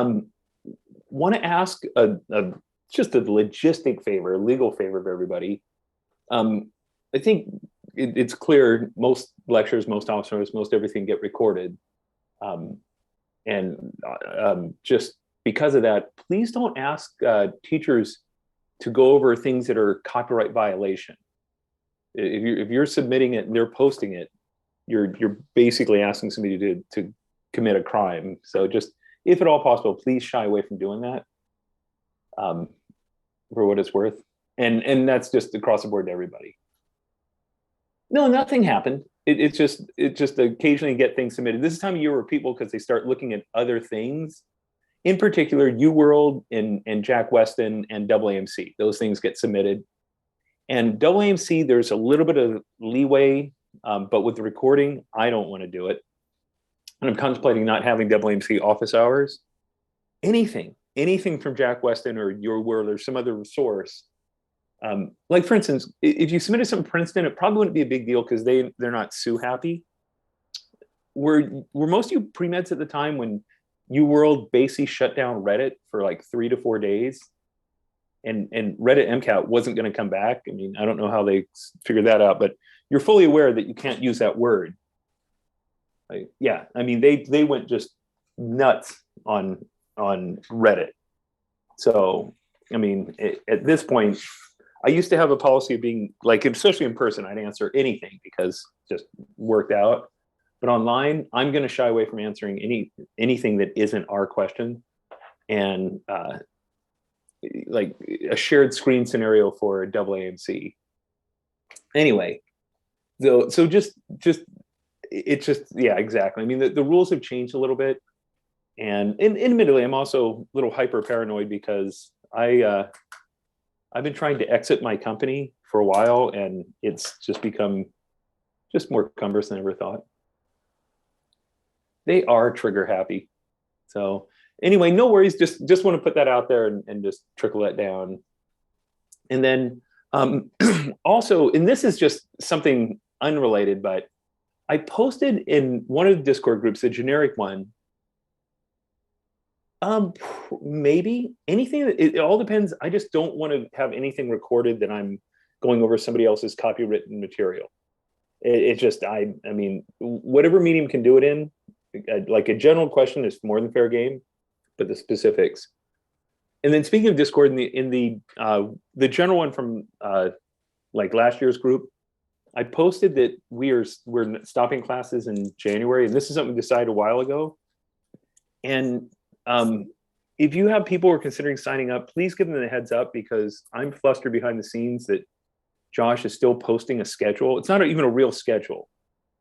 Um, Want to ask just a logistic favor, a legal favor of everybody. I think it's clear most lectures, most officers, most everything get recorded. Um, and just because of that, please don't ask teachers to go over things that are copyright violation. If you're submitting it and they're posting it, you're basically asking somebody to commit a crime. So just, if at all possible, please shy away from doing that, for what it's worth. And that's just across the board to everybody. No, nothing happened. It just occasionally get things submitted. This is time of year where people, because they start looking at other things, in particular, UWorld and Jack Weston and AAMC. Those things get submitted. And AAMC, there's a little bit of leeway, but with the recording, I don't want to do it. And I'm contemplating not having AAMC office hours. Anything from Jack Weston or UWorld or some other source. Like for instance, if you submitted something Princeton, it probably wouldn't be a big deal because they're not sue happy. Were most of you pre-meds at the time when UWorld basically shut down Reddit for like 3 to 4 days, and Reddit MCAT wasn't going to come back? I mean, I don't know how they figured that out, but you're fully aware that you can't use that word. Like, yeah, I mean, they went just nuts on Reddit. So, I mean, at this point, I used to have a policy of being like, especially in person, I'd answer anything because it just worked out. But online, I'm going to shy away from answering anything that isn't our question. And like a shared screen scenario for AAMC. Anyway, so just yeah, exactly. I mean, the rules have changed a little bit, and admittedly, I'm also a little hyper paranoid because I've been trying to exit my company for a while, and it's just become just more cumbersome than I ever thought. They are trigger happy. So anyway, no worries. Just want to put that out there and just trickle that down. And then also, and this is just something unrelated, but I posted in one of the Discord groups, a generic one. Maybe anything. It all depends. I just don't want to have anything recorded that I'm going over somebody else's copywritten material. It just, I mean, whatever medium can do it in, like a general question is more than fair game, but the specifics. And then speaking of Discord, in the general one from like last year's group, I posted that we're stopping classes in January, and this is something we decided a while ago. And if you have people who are considering signing up, please give them the heads up, because I'm flustered behind the scenes that Josh is still posting a schedule. It's not even a real schedule.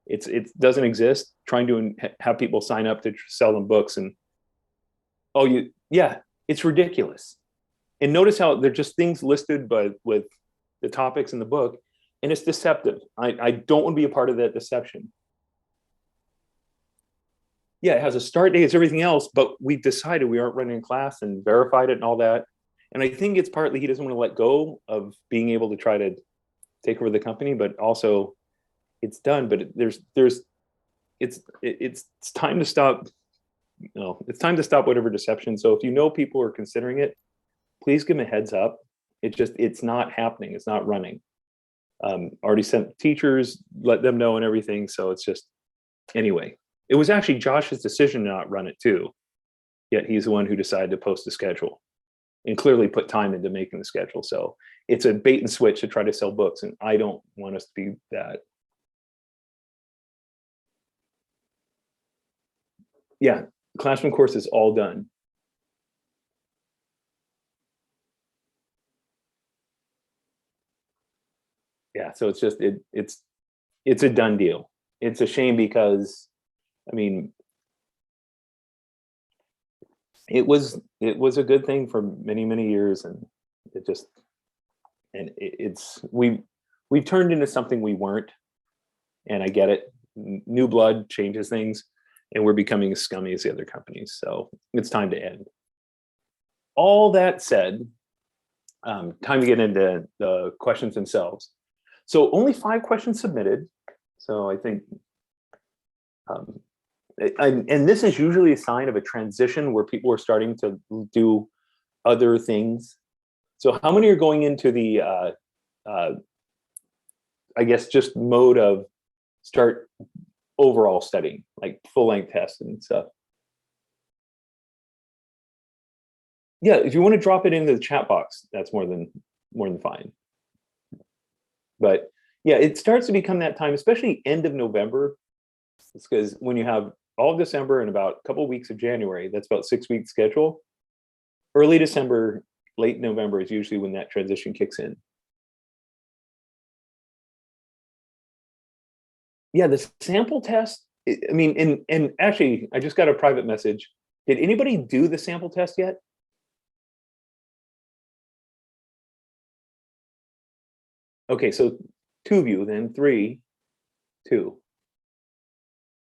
It doesn't exist. Trying to have people sign up to sell them books, and yeah, it's ridiculous. And notice how they're just things listed, but with the topics in the book, and it's deceptive. I don't want to be a part of that deception. Yeah, it has a start date, it's everything else, but we've decided we aren't running a class and verified it and all that. And I think it's partly he doesn't want to let go of being able to try to take over the company, but also it's done. But it's time to stop. It's time to stop whatever deception. So if you know people are considering it, please give them a heads up. It's not happening. It's not running. Already sent teachers, let them know and everything. So it's just, anyway, it was actually Josh's decision to not run it too. Yet he's the one who decided to post the schedule and clearly put time into making the schedule. So it's a bait and switch to try to sell books. And I don't want us to be that. Yeah, classroom course is all done. Yeah, so it's just, it's a done deal. It's a shame because, I mean, it was a good thing for many, many years, and we've turned into something we weren't, and I get it. New blood changes things, and we're becoming as scummy as the other companies. So it's time to end. All that said, time to get into the questions themselves. So only 5 questions submitted. So I think and this is usually a sign of a transition where people are starting to do other things. So how many are going into the, I guess, just mode of start overall studying, like full length tests and stuff? Yeah, if you want to drop it into the chat box, that's more than fine. But yeah, it starts to become that time, especially end of November. It's because when you have all of December and about a couple of weeks of January, that's about 6 week schedule. Early December, late November is usually when that transition kicks in. Yeah, the sample test, I mean, and actually, I just got a private message. Did anybody do the sample test yet? Okay, so two of you, then three, two.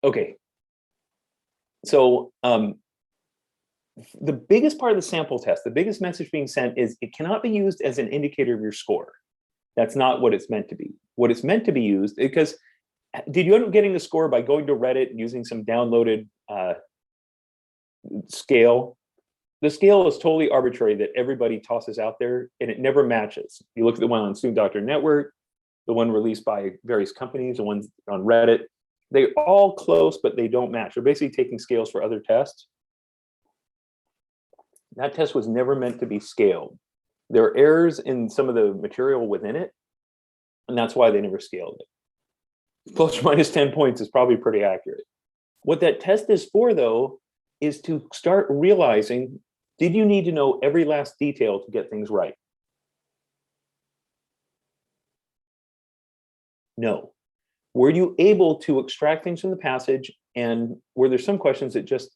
Okay. So the biggest part of the sample test, the biggest message being sent is it cannot be used as an indicator of your score. That's not what it's meant to be. What it's meant to be used, because did you end up getting the score by going to Reddit and using some downloaded scale? The scale is totally arbitrary that everybody tosses out there, and it never matches. You look at the one on Student Doctor Network, the one released by various companies, the ones on Reddit, they're all close, but they don't match. They're basically taking scales for other tests. That test was never meant to be scaled. There are errors in some of the material within it, and that's why they never scaled it. Plus or minus 10 points is probably pretty accurate. What that test is for, though, is to start realizing, did you need to know every last detail to get things right? No. Were you able to extract things from the passage, and were there some questions that just,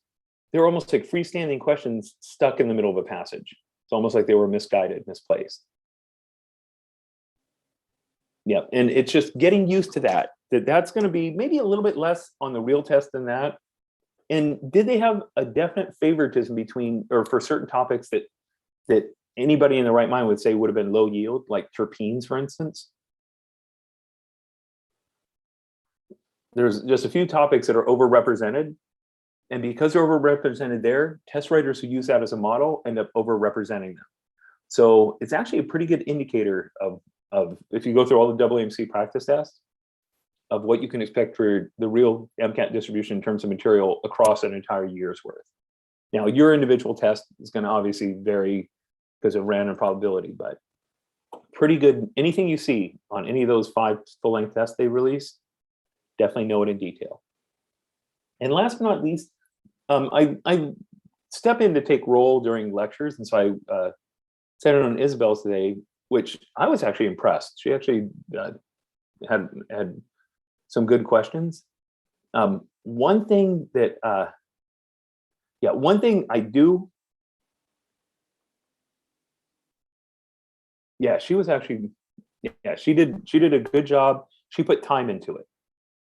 they were almost like freestanding questions stuck in the middle of a passage? It's almost like they were misguided, misplaced. Yeah, and it's just getting used to that, that's going to be maybe a little bit less on the real test than that. And did they have a definite favoritism between, or for certain topics that anybody in the right mind would say would have been low yield, like terpenes, for instance? There's just a few topics that are overrepresented. And because they're overrepresented there, test writers who use that as a model end up overrepresenting them. So it's actually a pretty good indicator of if you go through all the WMC practice tests, of what you can expect for the real MCAT distribution in terms of material across an entire year's worth. Now, your individual test is going to obviously vary because of random probability, but pretty good. Anything you see on any of those 5 full-length tests they release, definitely know it in detail. And last but not least, I step in to take role during lectures, and so I sat in on Isabel's today, which I was actually impressed. She actually had some good questions. One thing that, one thing I do, she was actually, she did a good job. She put time into it.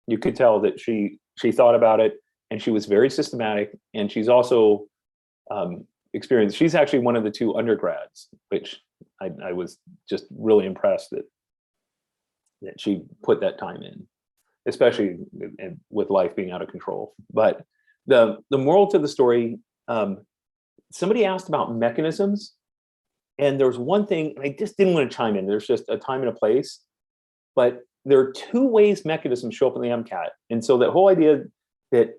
You could tell that she thought about it, and she was very systematic. And she's also experienced. She's actually one of the 2 undergrads, which I was just really impressed that she put that time in, especially with life being out of control. But the moral to the story, somebody asked about mechanisms, and there was one thing, and I just didn't want to chime in. There's just a time and a place, but there are 2 ways mechanisms show up in the MCAT. And so that whole idea that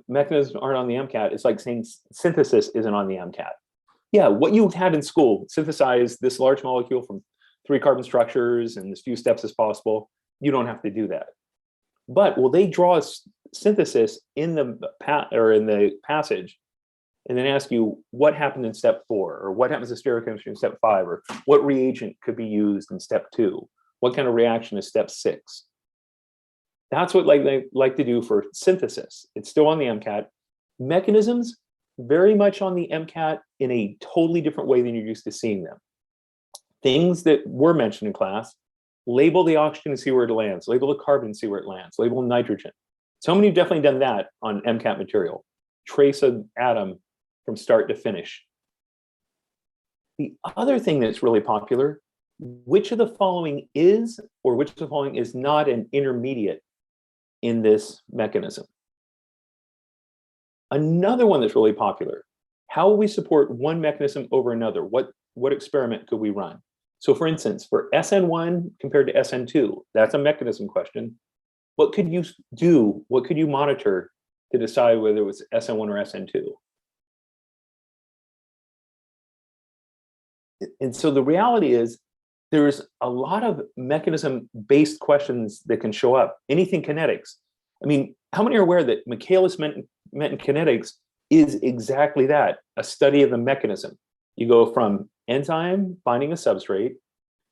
mechanisms aren't on the MCAT, it's like saying synthesis isn't on the MCAT. Yeah, what you had in school, synthesize this large molecule from 3 carbon structures and as few steps as possible, you don't have to do that. But will they draw a synthesis in the passage, and then ask you what happened in step 4, or what happens to stereochemistry in step 5, or what reagent could be used in step 2? What kind of reaction is step 6? That's what they like to do for synthesis. It's still on the MCAT. Mechanisms, very much on the MCAT in a totally different way than you're used to seeing them. Things that were mentioned in class: label the oxygen and see where it lands, label the carbon and see where it lands, label nitrogen. Somebody have definitely done that on MCAT material. Trace an atom from start to finish. The other thing that's really popular, which of the following is, or which of the following is not an intermediate in this mechanism? Another one that's really popular. How will we support one mechanism over another? What experiment could we run? So for instance, for SN1 compared to SN2, that's a mechanism question. What could you do? What could you monitor to decide whether it was SN1 or SN2? And so the reality is there's a lot of mechanism-based questions that can show up. Anything kinetics. I mean, how many are aware that Michaelis-Menten kinetics is exactly that, a study of the mechanism? You go from enzyme finding a substrate,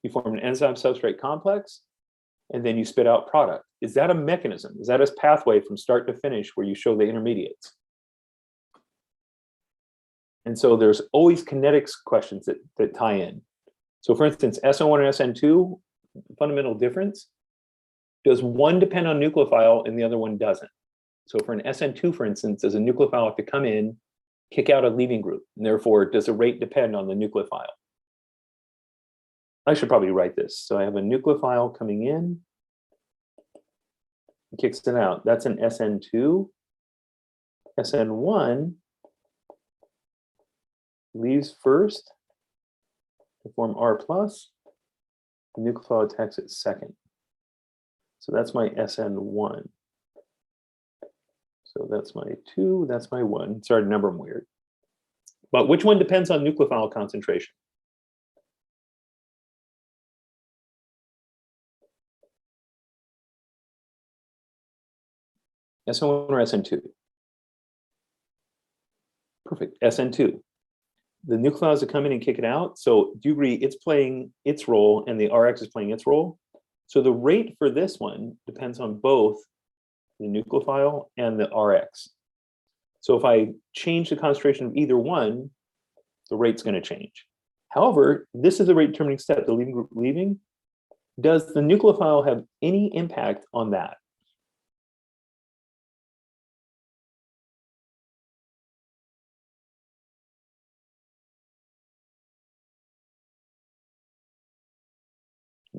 you form an enzyme-substrate complex, and then you spit out product. Is that a mechanism? Is that a pathway from start to finish where you show the intermediates? And so there's always kinetics questions that tie in. So for instance, SN1 and SN2, fundamental difference, does one depend on nucleophile and the other one doesn't? So for an SN2, for instance, does a nucleophile have to come in, kick out a leaving group? And therefore, does the rate depend on the nucleophile? I should probably write this. So I have a nucleophile coming in, kicks it out. That's an SN2. SN1 leaves first to form R+. The nucleophile attacks it second. So that's my SN1. So that's my 2, that's my 1. Sorry to number them weird. But which one depends on nucleophile concentration? SN1 or SN2? Perfect, SN2. The nucleophiles that come in and kick it out. So do you agree it's playing its role and the Rx is playing its role? So the rate for this one depends on both the nucleophile and the Rx. So if I change the concentration of either one, the rate's going to change. However, this is the rate determining step, the leaving group leaving. Does the nucleophile have any impact on that?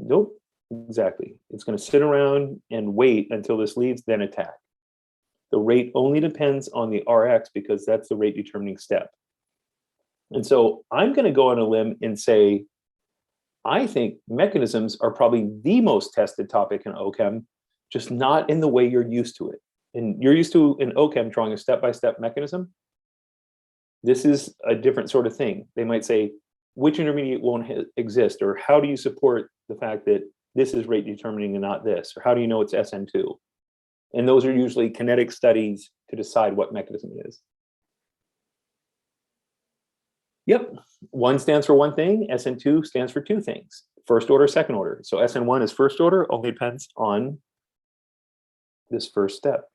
Nope, exactly. It's going to sit around and wait until this leaves, then attack. The rate only depends on the Rx because that's the rate determining step. And so I'm going to go on a limb and say, I think mechanisms are probably the most tested topic in OChem, just not in the way you're used to it. And you're used to in OChem drawing a step-by-step mechanism. This is a different sort of thing. They might say, which intermediate won't exist? Or how do you support the fact that this is rate determining and not this? Or how do you know it's SN2? And those are usually kinetic studies to decide what mechanism it is. Yep, 1 stands for one thing, SN2 stands for 2 things, first order, second order. So SN1 is first order, only depends on this first step.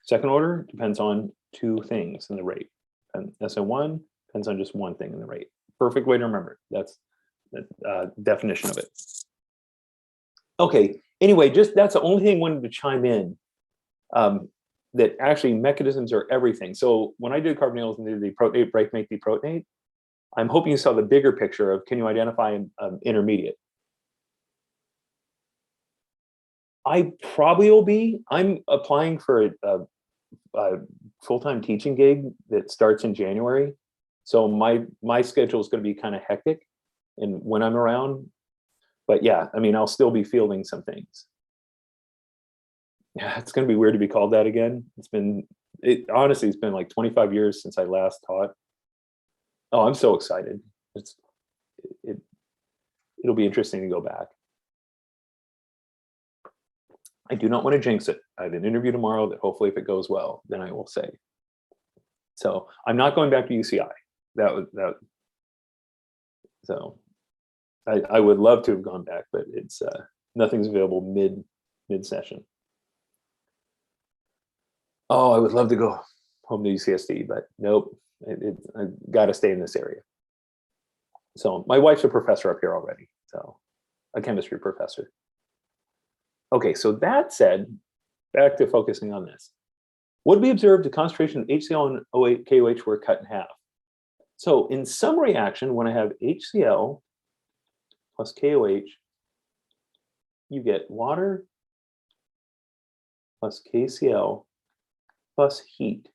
Second order depends on 2 things in the rate. And SN1 depends on just 1 thing in the rate. Perfect way to remember it. That's the definition of it. Okay, anyway, that's the only thing I wanted to chime in, that actually mechanisms are everything. So when I did carbonyls and did the protonate break make deprotonate, I'm hoping you saw the bigger picture of can you identify an intermediate? I probably will be. I'm applying for a full-time teaching gig that starts in January. So my schedule is going to be kind of hectic and when I'm around. But yeah, I mean, I'll still be fielding some things. Yeah, it's going to be weird to be called that again. Honestly, it's been like 25 years since I last taught. Oh, I'm so excited. It'll be interesting to go back. I do not want to jinx it. I have an interview tomorrow that hopefully if it goes well, then I will say. So I'm not going back to UCI. So I would love to have gone back, but it's nothing's available mid session. Oh, I would love to go home to UCSD, but nope. I got to stay in this area. So my wife's a professor up here already, so a chemistry professor. Okay, so that said, back to focusing on this. What we observed, the concentration of HCl and KOH were cut in half. So in some reaction, when I have HCl plus KOH, you get water plus KCl plus heat.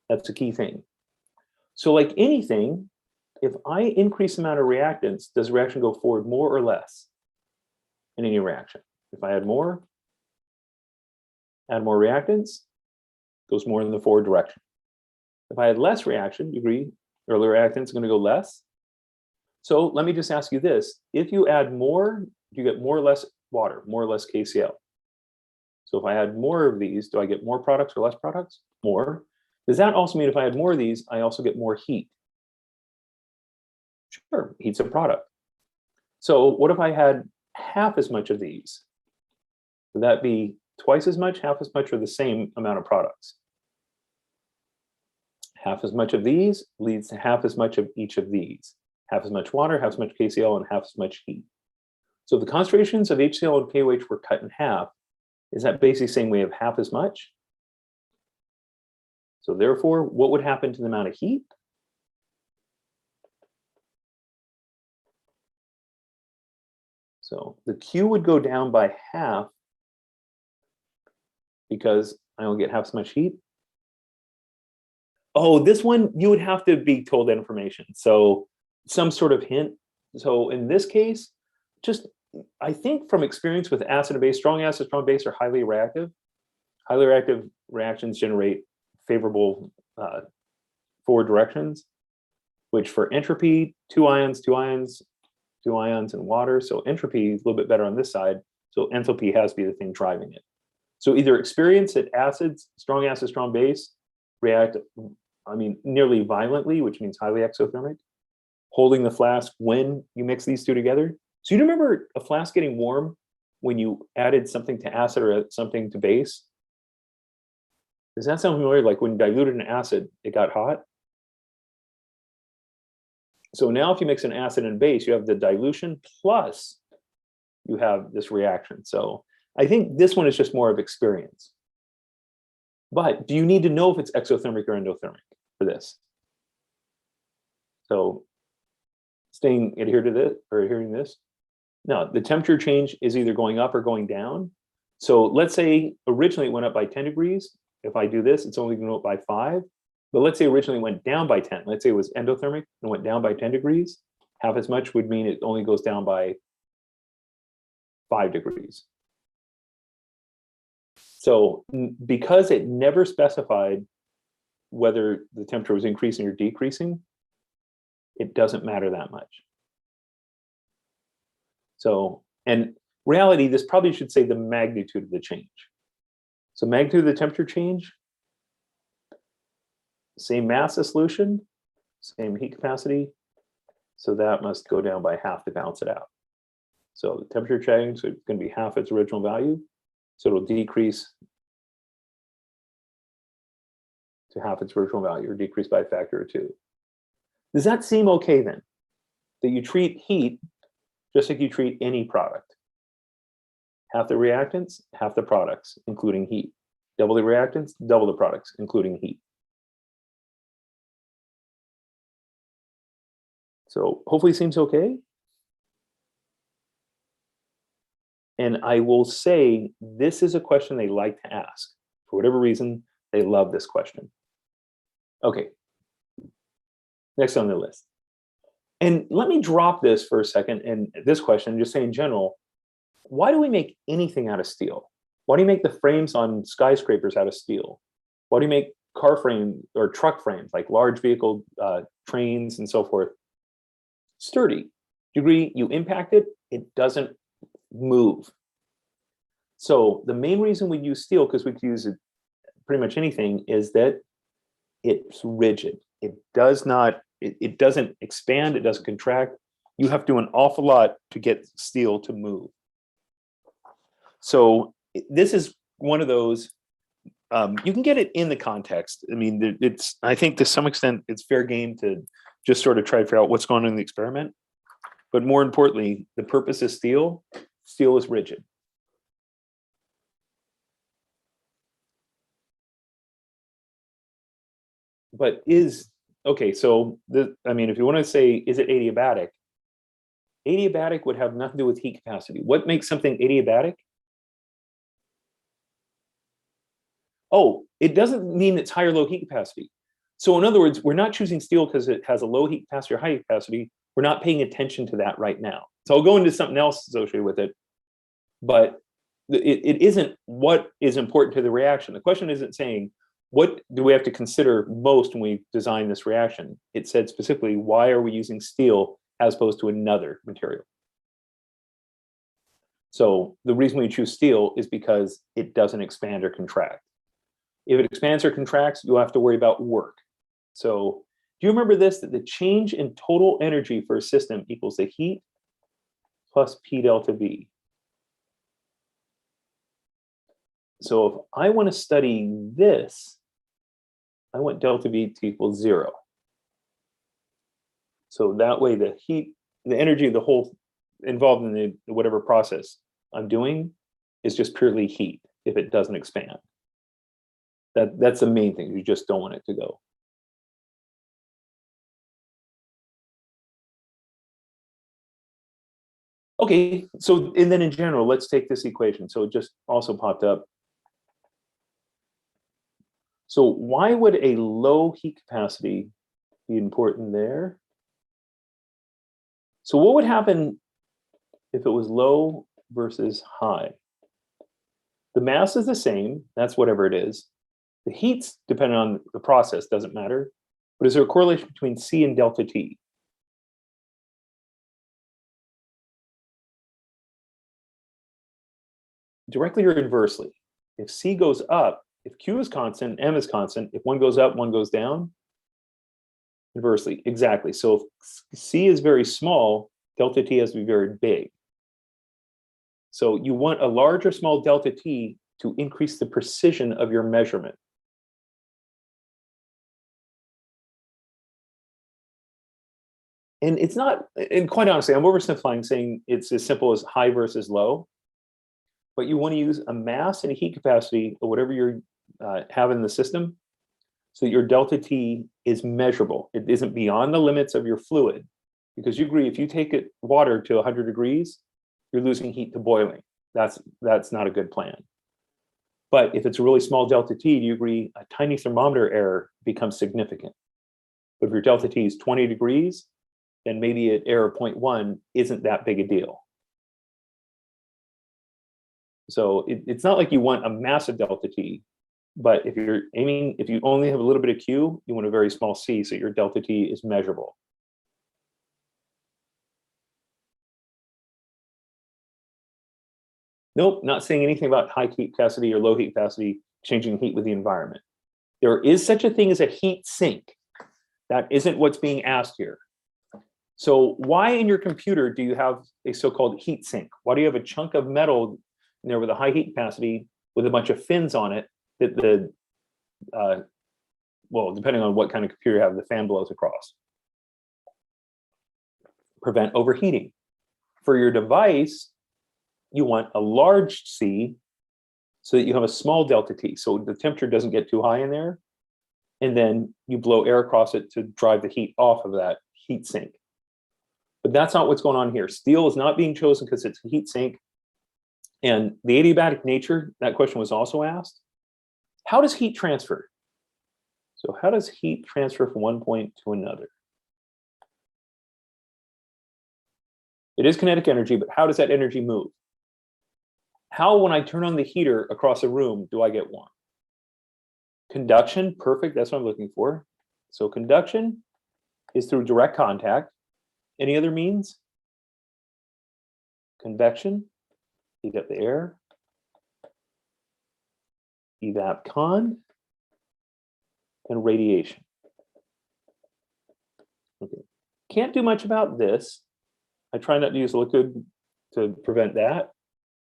That's a key thing. So like anything, if I increase the amount of reactants, does the reaction go forward more or less in any reaction? If I add more reactants, goes more in the forward direction. If I had less reaction, you agree, earlier reactants are going to go less. So let me just ask you this. If you add more, you get more or less water, more or less KCl. So if I add more of these, do I get more products or less products? More. Does that also mean if I add more of these, I also get more heat? Sure, heat's a product. So what if I had half as much of these? Would that be twice as much, half as much, or the same amount of products? Half as much of these leads to half as much of each of these. Half as much water, half as much KCl, and half as much heat. So if the concentrations of HCl and KOH were cut in half, is that basically saying we have half as much? So therefore, what would happen to the amount of heat? So the Q would go down by half because I only get half as much heat. Oh, this one, you would have to be told that information. So some sort of hint. So in this case, just, I think from experience with acid and base, strong acid, strong base are highly reactive. Highly reactive reactions generate favorable forward directions, which for entropy, two ions, and water. So entropy is a little bit better on this side. So enthalpy has to be the thing driving it. So either experience that acids, strong base, react, nearly violently, which means highly exothermic, holding the flask when you mix these two together. So you remember a flask getting warm when you added something to acid or something to base? Does that sound familiar? Like when you diluted an acid, it got hot? So now if you mix an acid and base, you have the dilution plus you have this reaction. So I think this one is just more of experience. But do you need to know if it's exothermic or endothermic for this? So adhering to this? No, the temperature change is either going up or going down. So let's say originally it went up by 10 degrees. If I do this, it's only going to go up by 5. But let's say originally it went down by 10. Let's say it was endothermic and went down by 10 degrees. Half as much would mean it only goes down by 5 degrees. So because it never specified whether the temperature was increasing or decreasing, it doesn't matter that much. So, and reality, this probably should say the magnitude of the change. So magnitude of the temperature change, same mass of solution, same heat capacity. So that must go down by half to balance it out. So the temperature change is going to be half its original value. So it'll decrease to half its original value, or decrease by a factor of 2. Does that seem okay then? That you treat heat just like you treat any product. Half the reactants, half the products, including heat. Double the reactants, double the products, including heat. So hopefully it seems okay. And I will say, this is a question they like to ask. For whatever reason, they love this question. Okay, next on the list. And let me drop this for a second, and this question, just say in general, why do we make anything out of steel? Why do you make the frames on skyscrapers out of steel? Why do you make car frame or truck frames, like large vehicle trains and so forth, sturdy? Degree you impact it, it doesn't move. So the main reason we use steel, because we can use it pretty much anything, is that it's rigid. It doesn't expand, it doesn't contract. You have to do an awful lot to get steel to move. So this is one of those, you can get it in the context. I mean, I think to some extent it's fair game to just sort of try to figure out what's going on in the experiment. But more importantly, the purpose is steel. Steel is rigid. But okay, so if you want to say, is it adiabatic? Adiabatic would have nothing to do with heat capacity. What makes something adiabatic? Oh, it doesn't mean it's high or low heat capacity. So in other words, we're not choosing steel because it has a low heat capacity or high heat capacity. We're not paying attention to that right now. So I'll go into something else associated with it, but it isn't what is important to the reaction. The question isn't saying, what do we have to consider most when we design this reaction? It said specifically, why are we using steel as opposed to another material? So the reason we choose steel is because it doesn't expand or contract. If it expands or contracts, you'll have to worry about work. So do you remember this, that the change in total energy for a system equals the heat plus P delta V? So if I want to study this, I want delta V to equal 0. So that way the heat, the energy of the whole involved in the whatever process I'm doing is just purely heat if it doesn't expand. That's the main thing. You just don't want it to go. Okay, so and then in general, let's take this equation. So it just also popped up. So why would a low heat capacity be important there? So what would happen if it was low versus high? The mass is the same, that's whatever it is. The heat's dependent on the process, doesn't matter. But is there a correlation between C and delta T? Directly or inversely. If C goes up, if Q is constant, M is constant, if one goes up, one goes down, inversely, exactly. So if C is very small, delta T has to be very big. So you want a large or small delta T to increase the precision of your measurement. And it's not, and quite honestly, I'm oversimplifying saying it's as simple as high versus low, but you want to use a mass and a heat capacity or whatever you're have in the system so that your delta T is measurable. It isn't beyond the limits of your fluid, because you agree if you take it water to 100 degrees, you're losing heat to boiling. That's not a good plan. But if it's a really small delta T, do you agree a tiny thermometer error becomes significant? But if your delta T is 20 degrees, then maybe an error of 0.1 isn't that big a deal. So it's not like you want a massive delta T, but if you're aiming, if you only have a little bit of Q, you want a very small C so your delta T is measurable. Nope, not saying anything about high heat capacity or low heat capacity, changing heat with the environment. There is such a thing as a heat sink. That isn't what's being asked here. So why in your computer do you have a so-called heat sink? Why do you have a chunk of metal in there with a high heat capacity with a bunch of fins on it that the, well, depending on what kind of computer you have, the fan blows across? Prevent overheating. For your device, you want a large C so that you have a small delta T, so the temperature doesn't get too high in there, and then you blow air across it to drive the heat off of that heat sink. But that's not what's going on here. Steel is not being chosen because it's a heat sink. And the adiabatic nature, that question was also asked. How does heat transfer? So how does heat transfer from one point to another? It is kinetic energy, but how does that energy move? How, when I turn on the heater across a room, do I get warm? Conduction, perfect, that's what I'm looking for. So conduction is through direct contact. Any other means? Convection, heat up the air. Evap-con, and radiation. Okay, can't do much about this. I try not to use liquid to prevent that,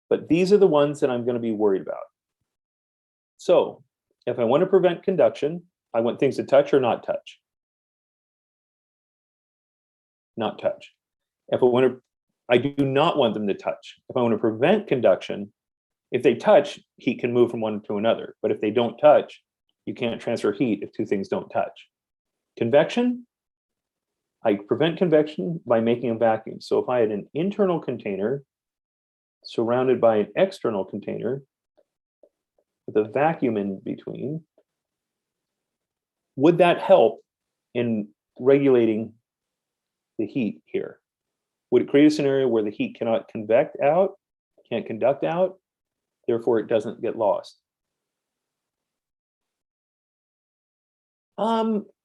but these are the ones that I'm going to be worried about. So if I want to prevent conduction, I want things to touch or not touch. Not touch. If I want to, I do not want them to touch. If I want to prevent conduction, if they touch, heat can move from one to another. But if they don't touch, you can't transfer heat if two things don't touch. Convection, I prevent convection by making a vacuum. So if I had an internal container surrounded by an external container with a vacuum in between, Would that help in regulating the heat here? Would it create a scenario where the heat cannot convect out, can't conduct out, therefore it doesn't get lost?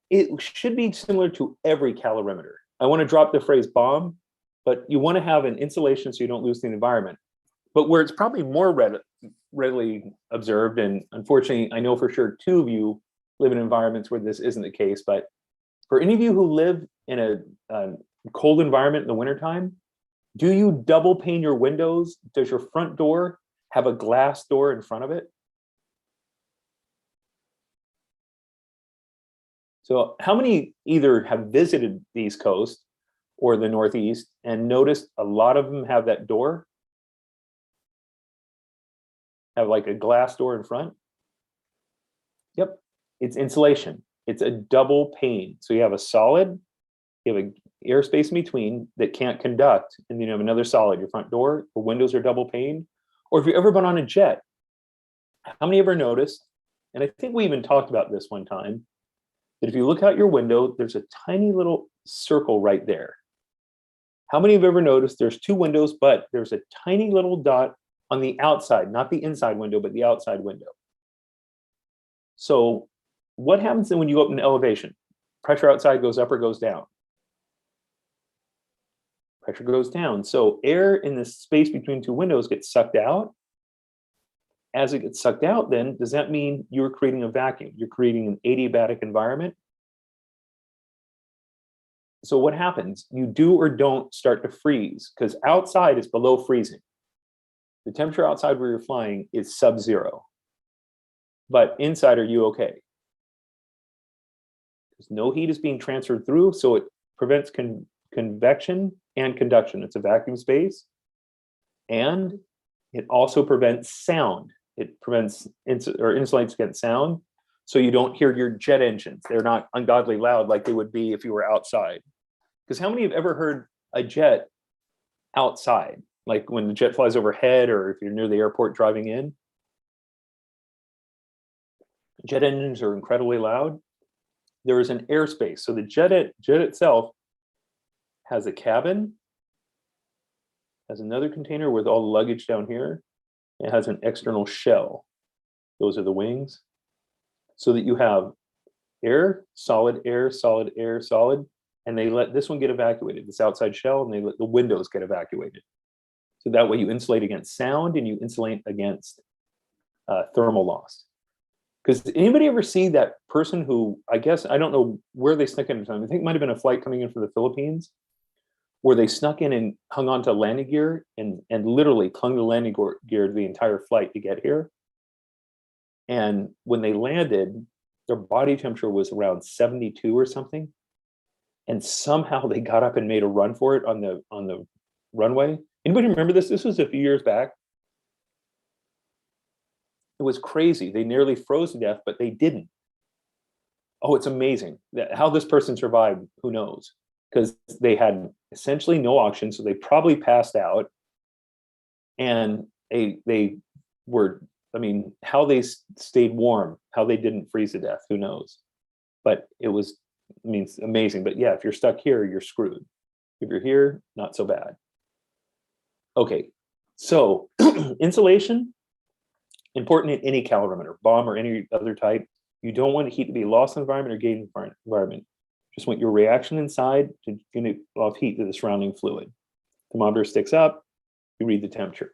It should be similar to every calorimeter. I want to drop the phrase bomb, but you want to have an insulation so you don't lose the environment. But where it's probably more readily observed, and unfortunately, I know for sure 2 of you live in environments where this isn't the case, but for any of you who live in a cold environment in the wintertime, do you double pane your windows? Does your front door have a glass door in front of it? So how many either have visited the East Coast or the Northeast and noticed a lot of them have that door? Have like a glass door in front? Yep, it's insulation. It's a double pane. So you have a solid, you have an airspace in between that can't conduct, and then you have another solid, your front door, the windows are double pane. Or if you've ever been on a jet, how many ever noticed, and I think we even talked about this one time, that if you look out your window, there's a tiny little circle right there. How many have ever noticed there's 2 windows, but there's a tiny little dot on the outside, not the inside window, but the outside window? So what happens then when you go up in elevation? Pressure outside goes up or goes down? Pressure goes down. So air in the space between 2 windows gets sucked out. As it gets sucked out, then does that mean you're creating a vacuum? You're creating an adiabatic environment. So what happens? You do or don't start to freeze, because outside is below freezing. The temperature outside where you're flying is sub-zero. But inside, are you okay? Because no heat is being transferred through, so it prevents convection and conduction. It's a vacuum space. And it also prevents sound. It prevents or insulates against sound, so you don't hear your jet engines. They're not ungodly loud like they would be if you were outside. Because how many have ever heard a jet outside, like when the jet flies overhead, or if you're near the airport driving in? Jet engines are incredibly loud. There is an airspace. So the jet itself has a cabin, has another container with all the luggage down here. It has an external shell. Those are the wings. So that you have air, solid, air, solid, air, solid, and they let this one get evacuated, this outside shell, and they let the windows get evacuated. So that way you insulate against sound and you insulate against thermal loss. Because anybody ever see that person who, I guess, I don't know where they snuck in, I think it might have been a flight coming in from the Philippines, where they snuck in and hung on to landing gear and literally clung to landing gear the entire flight to get here. And when they landed, their body temperature was around 72 or something. And somehow they got up and made a run for it on the runway. Anybody remember this? This was a few years back. It was crazy. They nearly froze to death, but they didn't. Oh, it's amazing. How this person survived, who knows? Because they had essentially no oxygen, so they probably passed out. And they were, I mean, how they stayed warm, how they didn't freeze to death, who knows? But it was, I mean, it's amazing. But yeah, if you're stuck here, you're screwed. If you're here, not so bad. Okay, so insulation, important in any calorimeter, bomb or any other type. You don't want heat to be lost in the environment or gained in the environment. Just want your reaction inside to get off heat to the surrounding fluid. Thermometer sticks up, you read the temperature.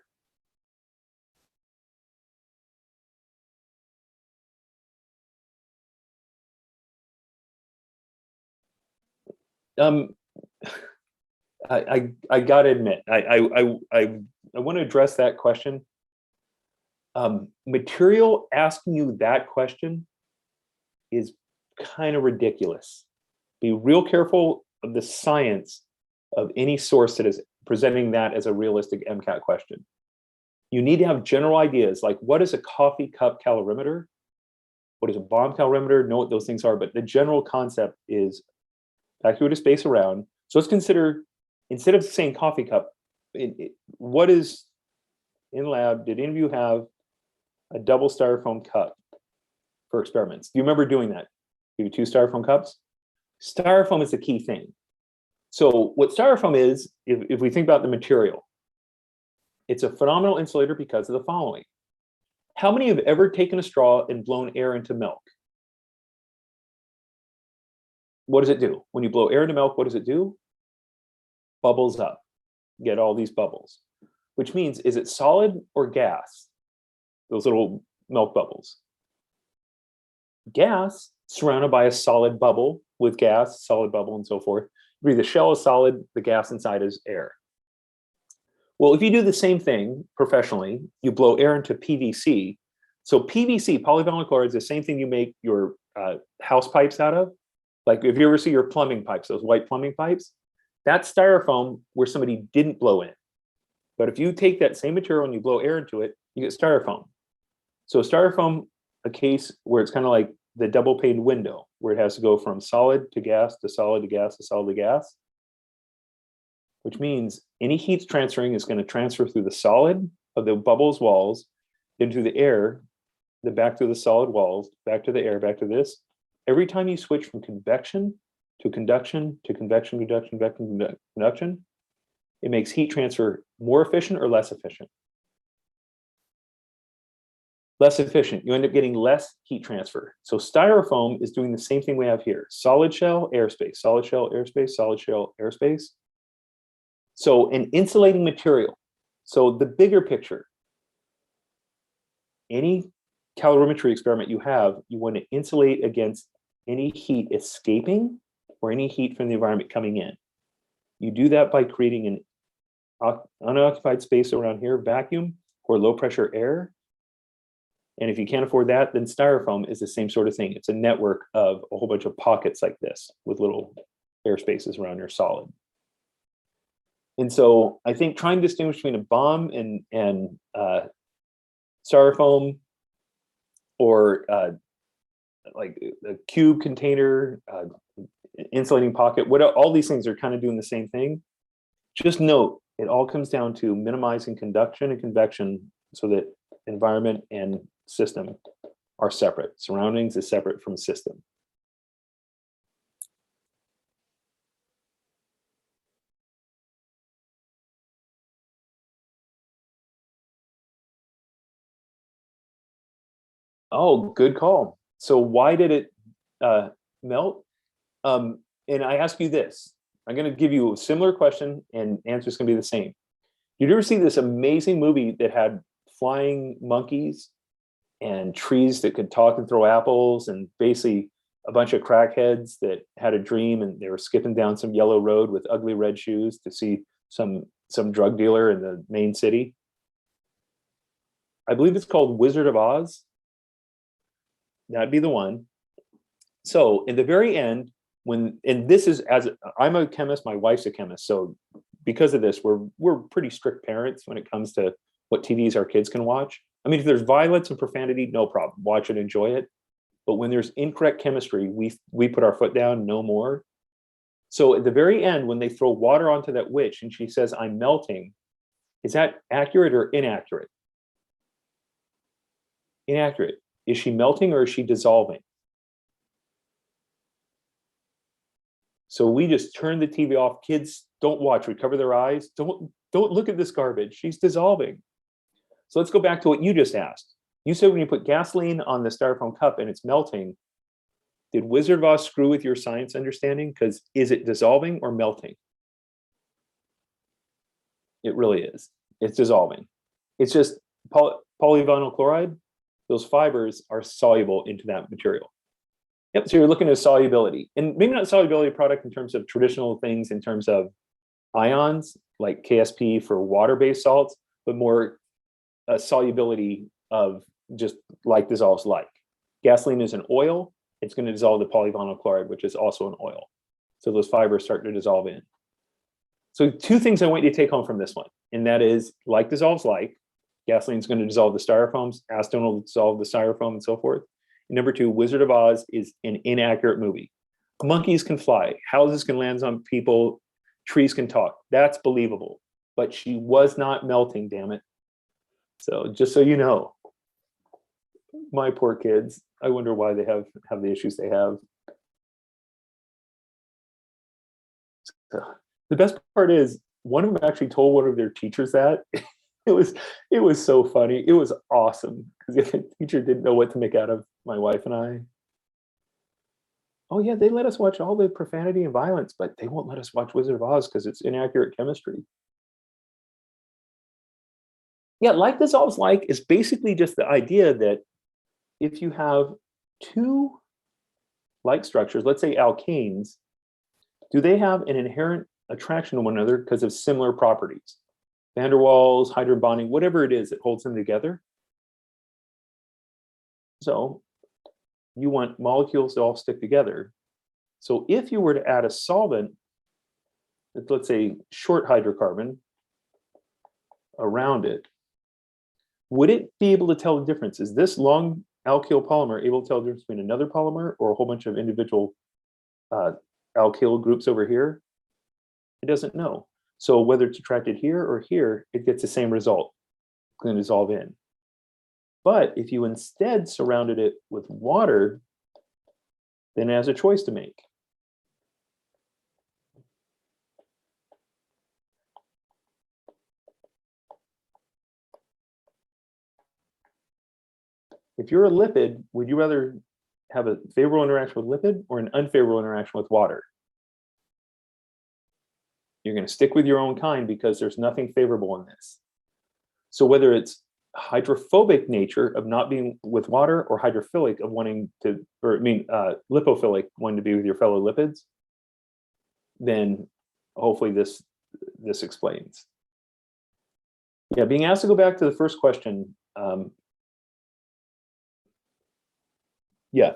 I gotta admit, I want to address that question. Material asking you that question is kind of ridiculous. Be real careful of the science of any source that is presenting that as a realistic MCAT question. You need to have general ideas, like what is a coffee cup calorimeter? What is a bomb calorimeter? Know what those things are, but the general concept is evacuate a space around. So let's consider, instead of saying coffee cup, what is in lab, did any of you have a double styrofoam cup for experiments? Do you remember doing that? Give you 2 styrofoam cups. Styrofoam is the key thing. So what styrofoam is, if we think about the material, it's a phenomenal insulator because of the following. How many have ever taken a straw and blown air into milk? What does it do? When you blow air into milk, what does it do? Bubbles up. You get all these bubbles, which means, is it solid or gas? Those little milk bubbles. Gas surrounded by a solid bubble with gas, solid bubble, and so forth. The shell is solid, the gas inside is air. Well, if you do the same thing professionally, you blow air into PVC. So PVC, polyvinyl chloride, is the same thing you make your house pipes out of. Like if you ever see your plumbing pipes, those white plumbing pipes, that's styrofoam where somebody didn't blow in. But if you take that same material and you blow air into it, you get styrofoam. So styrofoam, a case where it's kind of like the double pane window, where it has to go from solid to gas to solid to gas to solid to gas, which means any heat transferring is going to transfer through the solid of the bubbles walls into the air, then back through the solid walls, back to the air, back to this. Every time you switch from convection to conduction to convection, conduction, convection, conduction, it makes heat transfer more efficient or less efficient. Less efficient, you end up getting less heat transfer. So styrofoam is doing the same thing we have here. Solid shell, airspace, solid shell, airspace, solid shell, airspace. So an insulating material. So the bigger picture, any calorimetry experiment you have, you want to insulate against any heat escaping or any heat from the environment coming in. You do that by creating an unoccupied space around here, vacuum or low pressure air. And if you can't afford that, then styrofoam is the same sort of thing. It's a network of a whole bunch of pockets like this with little air spaces around your solid. And so I think trying to distinguish between a bomb and styrofoam, or like a cube container, insulating pocket, all these things are kind of doing the same thing. Just note, it all comes down to minimizing conduction and convection so that environment and system are separate. Surroundings is separate from system. Oh, good call. So why did it melt? And I ask you this, I'm going to give you a similar question and answer is going to be the same. Did you ever see this amazing movie that had flying monkeys and trees that could talk and throw apples, and basically a bunch of crackheads that had a dream and they were skipping down some yellow road with ugly red shoes to see some drug dealer in the main city? I believe it's called Wizard of Oz. That'd be the one. So in the very end, and this is, as I'm a chemist, my wife's a chemist, so because of this, we're pretty strict parents when it comes to what TVs our kids can watch. I mean, if there's violence and profanity, no problem, watch it, enjoy it. But when there's incorrect chemistry, we put our foot down, no more. So at the very end, when they throw water onto that witch and she says, "I'm melting," is that accurate or inaccurate? Inaccurate. Is she melting or is she dissolving? So we just turn the TV off. Kids, don't watch. We cover their eyes. Don't look at this garbage. She's dissolving. So let's go back to what you just asked. You said when you put gasoline on the styrofoam cup and it's melting, did Wizard of Oz screw with your science understanding? Because is it dissolving or melting? It really is. It's dissolving. It's just polyvinyl chloride. Those fibers are soluble into that material. Yep, so you're looking at solubility, and maybe not solubility product in terms of traditional things, in terms of ions like KSP for water-based salts, but more a solubility of just like dissolves like. Gasoline is an oil, it's going to dissolve the polyvinyl chloride, which is also an oil. So those fibers start to dissolve in. So 2 things I want you to take home from this one, and that is like dissolves like. Gasoline is going to dissolve the styrofoams, acetone will dissolve the styrofoam, and so forth. And number 2, Wizard of Oz is an inaccurate movie. Monkeys can fly, houses can land on people, trees can talk. That's believable. But she was not melting, damn it. So just so you know, my poor kids, I wonder why they have the issues they have. The best part is one of them actually told one of their teachers that. It was so funny. It was awesome because the teacher didn't know what to make out of my wife and I. Oh yeah, they let us watch all the profanity and violence, but they won't let us watch Wizard of Oz because it's inaccurate chemistry. Yeah, like dissolves like is basically just the idea that if you have two like structures, let's say alkanes, do they have an inherent attraction to one another because of similar properties? Van der Waals, hydrogen bonding, whatever it is that holds them together. So you want molecules to all stick together. So if you were to add a solvent, let's say short hydrocarbon around it, would it be able to tell the difference? Is this long alkyl polymer able to tell the difference between another polymer or a whole bunch of individual alkyl groups over here? It doesn't know. So whether it's attracted here or here, it gets the same result. It's going to dissolve in. But if you instead surrounded it with water, then it has a choice to make. If you're a lipid, would you rather have a favorable interaction with lipid or an unfavorable interaction with water? You're going to stick with your own kind because there's nothing favorable in this. So whether it's hydrophobic nature of not being with water or hydrophilic of wanting to, or I mean, lipophilic wanting to be with your fellow lipids, then hopefully this explains. Yeah, being asked to go back to the first question. Yeah.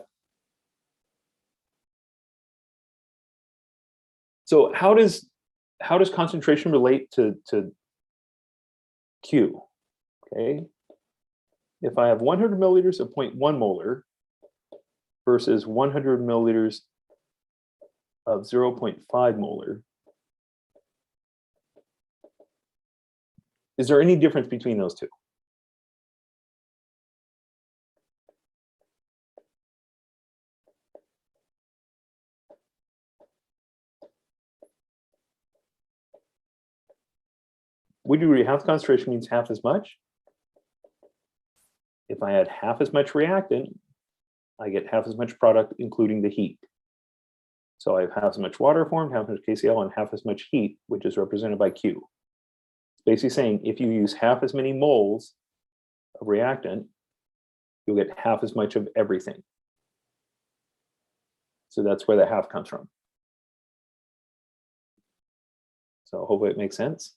So how does concentration relate to Q? Okay. If I have 100 milliliters of 0.1 molar versus 100 milliliters of 0.5 molar, is there any difference between those two? Would you agree half concentration means half as much? If I add half as much reactant, I get half as much product, including the heat. So I have half as much water formed, half as much KCl, and half as much heat, which is represented by Q. It's basically saying if you use half as many moles of reactant, you'll get half as much of everything. So that's where the half comes from. So hopefully it makes sense.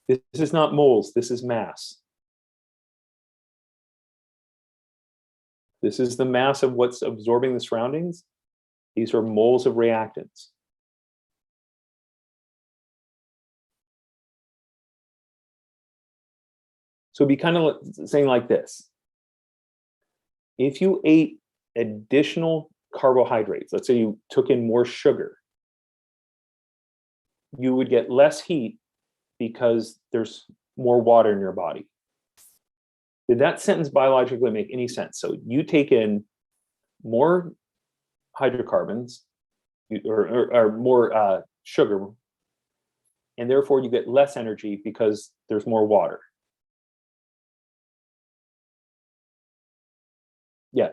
This is not moles, this is mass. This is the mass of what's absorbing the surroundings. These are moles of reactants. So it'd be kind of saying like this. If you ate additional carbohydrates, let's say you took in more sugar, you would get less heat because there's more water in your body. Did that sentence biologically make any sense? So you take in more hydrocarbons or more sugar, and therefore you get less energy because there's more water. Yeah,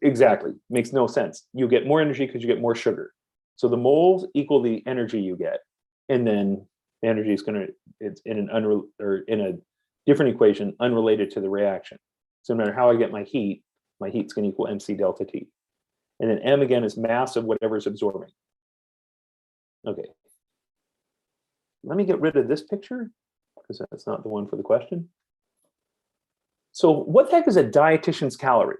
exactly. Makes no sense. You get more energy because you get more sugar. So the moles equal the energy you get, and then the energy is it's in a different equation unrelated to the reaction. So no matter how I get my heat's going to equal MC delta T. And then M again is mass of whatever is absorbing. Okay. Let me get rid of this picture because that's not the one for the question. So what the heck is a dietitian's calorie?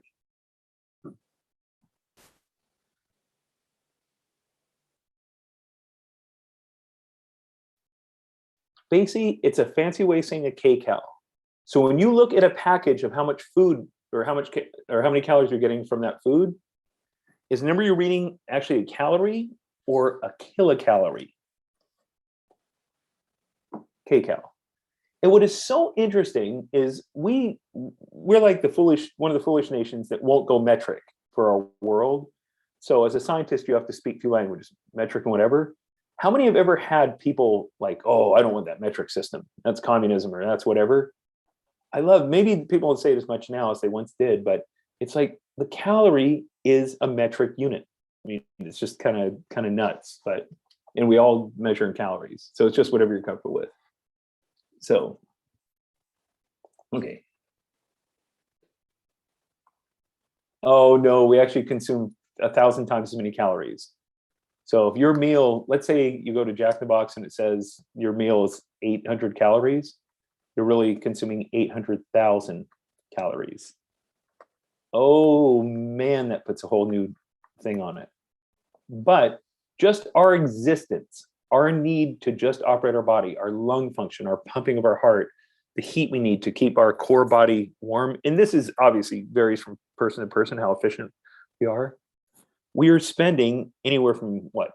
Basically, it's a fancy way of saying a kcal. So when you look at a package of how much food or how many calories you're getting from that food, is the number you're reading actually a calorie or a kilocalorie? Kcal. And what is so interesting is we're like one of the foolish nations that won't go metric for our world. So as a scientist, you have to speak two languages, metric and whatever. How many have ever had people like, oh, I don't want that metric system. That's communism or that's whatever. I love, maybe people don't say it as much now as they once did, but it's like the calorie is a metric unit. I mean, it's just kind of nuts, but, and we all measure in calories. So it's just whatever you're comfortable with. So, okay. Oh no, we actually consume 1,000 times as many calories. So if your meal, let's say you go to Jack in the Box and it says your meal is 800 calories, you're really consuming 800,000 calories. Oh man, that puts a whole new thing on it. But just our existence, our need to just operate our body, our lung function, our pumping of our heart, the heat we need to keep our core body warm, and this is obviously varies from person to person how efficient we are. We are spending anywhere from what,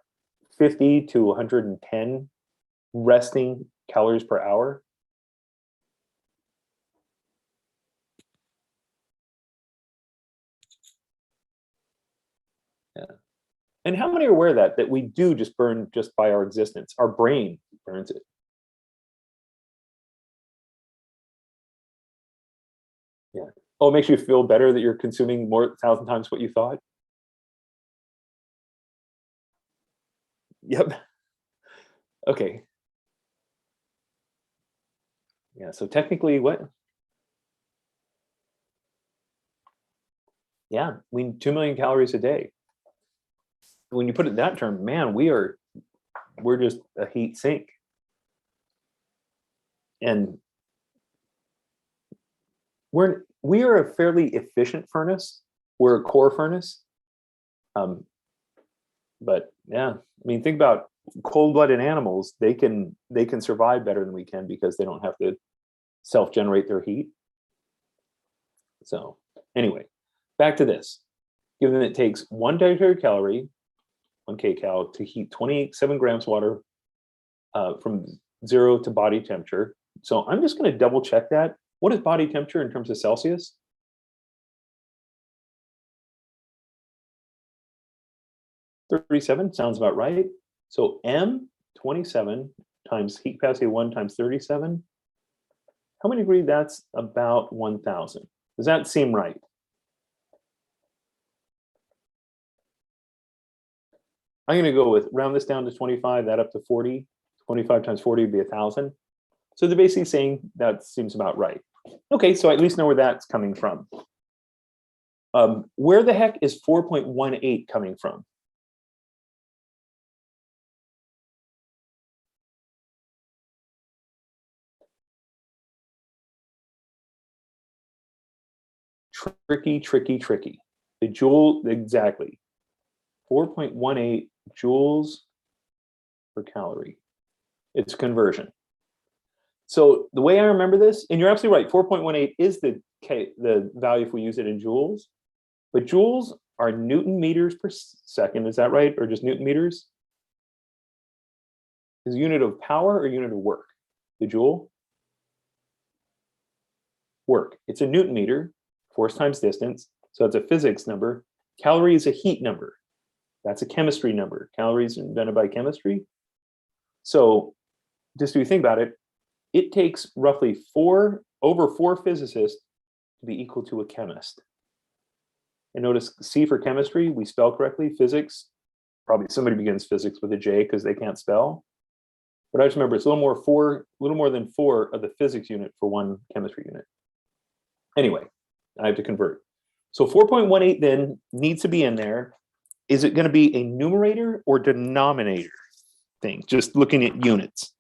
50 to 110 resting calories per hour. Yeah. And how many are aware of that we do just burn just by our existence? Our brain burns it. Yeah. Oh, it makes you feel better that you're consuming more 1,000 times what you thought? Yep. Okay. Yeah, so technically what? Yeah, we need 2 million calories a day. When you put it in that term, man, we're just a heat sink. And we are a fairly efficient furnace. We're a core furnace. But yeah, I mean, think about cold-blooded animals. They can survive better than we can because they don't have to self-generate their heat. So anyway, back to this. Given that it takes 1 dietary calorie, 1 kcal, to heat 27 grams of water from 0 to body temperature. So I'm just going to double check that. What is body temperature in terms of Celsius? 37 sounds about right. So M 27 times heat capacity 1 times 37. How many degree? That's about 1,000. Does that seem right? I'm going to go with round this down to 25, that up to 40. 25 times 40 would be 1,000. So they're basically saying that seems about right. Okay, so I at least know where that's coming from. Where the heck is 4.18 coming from? Tricky, tricky, tricky. The joule, exactly. 4.18 joules per calorie. It's conversion. So the way I remember this, and you're absolutely right, 4.18 is the value if we use it in joules, but joules are Newton meters per second. Is that right? Or just Newton meters? Is unit of power or unit of work? The joule? Work. It's a Newton meter, force times distance. So it's a physics number. Calorie is a heat number. That's a chemistry number. Calories are invented by chemistry. So just if you think about it, it takes roughly over four physicists to be equal to a chemist. And notice C for chemistry, we spell correctly. Physics, probably somebody begins physics with a J because they can't spell. But I just remember it's a little more than 4 of the physics unit for 1 chemistry unit. Anyway, I have to convert. So 4.18 then needs to be in there. Is it going to be a numerator or denominator thing? Just looking at units.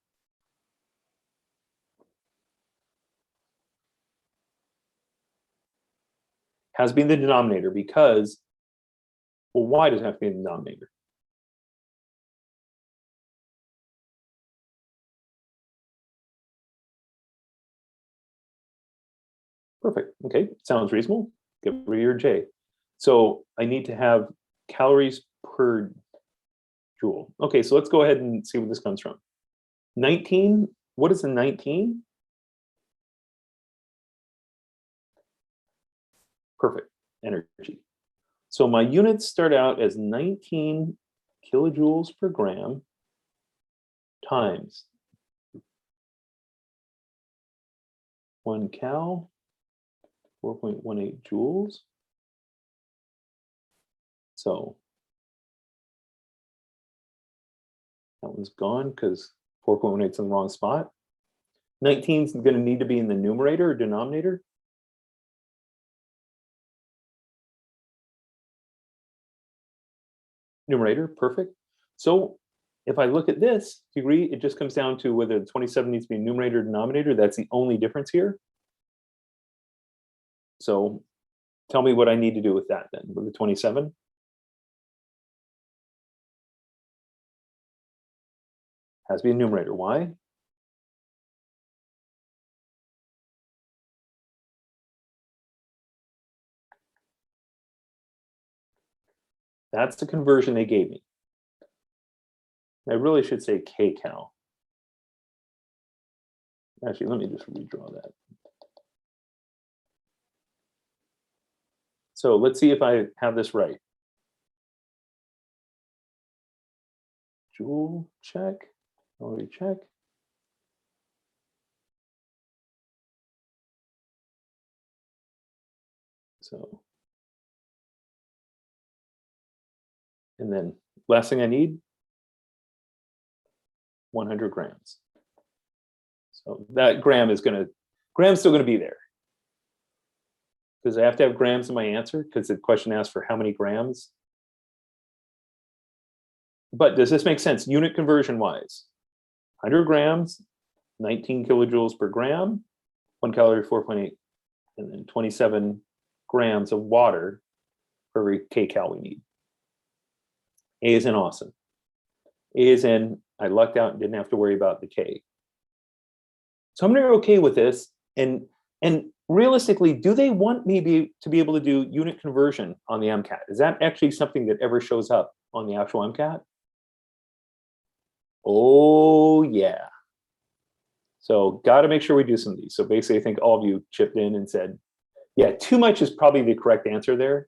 Has been the denominator because, well, why does it have to be the denominator? Perfect. Okay, sounds reasonable. Get rid of your J. So I need to have calories per joule. Okay, so let's go ahead and see where this comes from. 19, what is the 19? Perfect, energy. So my units start out as 19 kilojoules per gram times 1 cal, 4.18 joules. So that one's gone because 4.18 is in the wrong spot. 19 is going to need to be in the numerator or denominator. Numerator, perfect. So if I look at this degree, it just comes down to whether the 27 needs to be numerator or denominator. That's the only difference here. So tell me what I need to do with that then, with the 27. Has to be a numerator. Why? That's the conversion they gave me. I really should say kcal. Actually, let me just redraw that. So let's see if I have this right. Joule check, already check. So, and then last thing I need, 100 grams. So that gram's still gonna be there. Because I have to have grams in my answer because the question asks for how many grams. But does this make sense unit conversion wise? 100 grams, 19 kilojoules per gram, 1 calorie, 4.8, and then 27 grams of water for every kcal we need. A is in awesome. A is in I lucked out and didn't have to worry about the K. So I'm gonna be okay with this. And realistically, do they want me to be able to do unit conversion on the MCAT? Is that actually something that ever shows up on the actual MCAT? Oh yeah. So got to make sure we do some of these. So basically, I think all of you chipped in and said, yeah, too much is probably the correct answer there.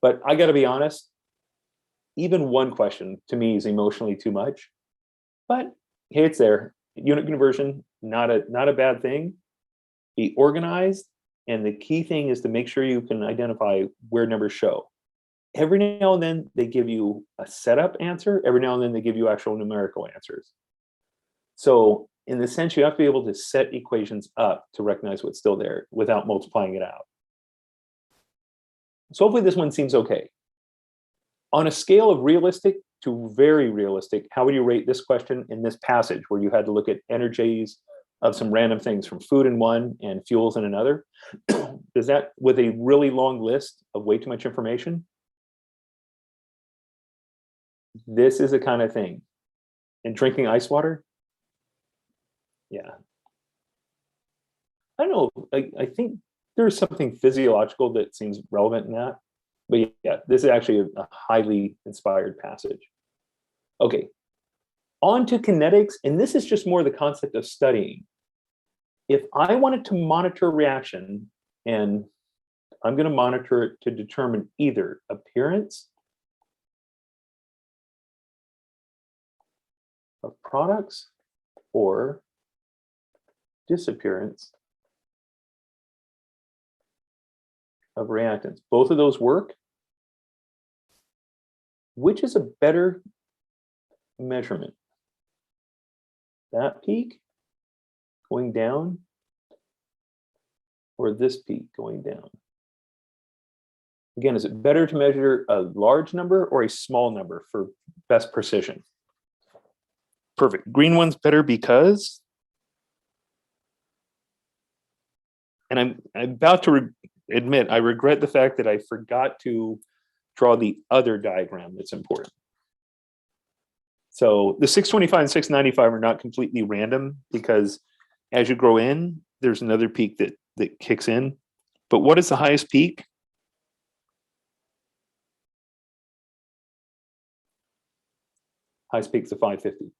But I got to be honest, even one question to me is emotionally too much. But hey, it's there. Unit conversion, not a bad thing. Be organized. And the key thing is to make sure you can identify where numbers show. Every now and then they give you a setup answer. Every now and then they give you actual numerical answers. So in the sense, you have to be able to set equations up to recognize what's still there without multiplying it out. So hopefully this one seems okay. On a scale of realistic to very realistic, how would you rate this question in this passage where you had to look at energies of some random things from food in one and fuels in another? Does that, with a really long list of way too much information? This is the kind of thing. And drinking ice water? Yeah. I don't know, I think there's something physiological that seems relevant in that. But yeah, this is actually a highly inspired passage. Okay, on to kinetics, and this is just more the concept of studying. If I wanted to monitor a reaction, and I'm going to monitor it to determine either appearance of products or disappearance of reactants. Both of those work. Which is a better measurement? That peak going down or this peak going down? Again, is it better to measure a large number or a small number for best precision? Perfect. Green one's better because, and I'm about to admit, I regret the fact that I forgot to draw the other diagram that's important. So the 625 and 695 are not completely random because as you grow in, there's another peak that kicks in. But what is the highest peak? Highest peak is the 550.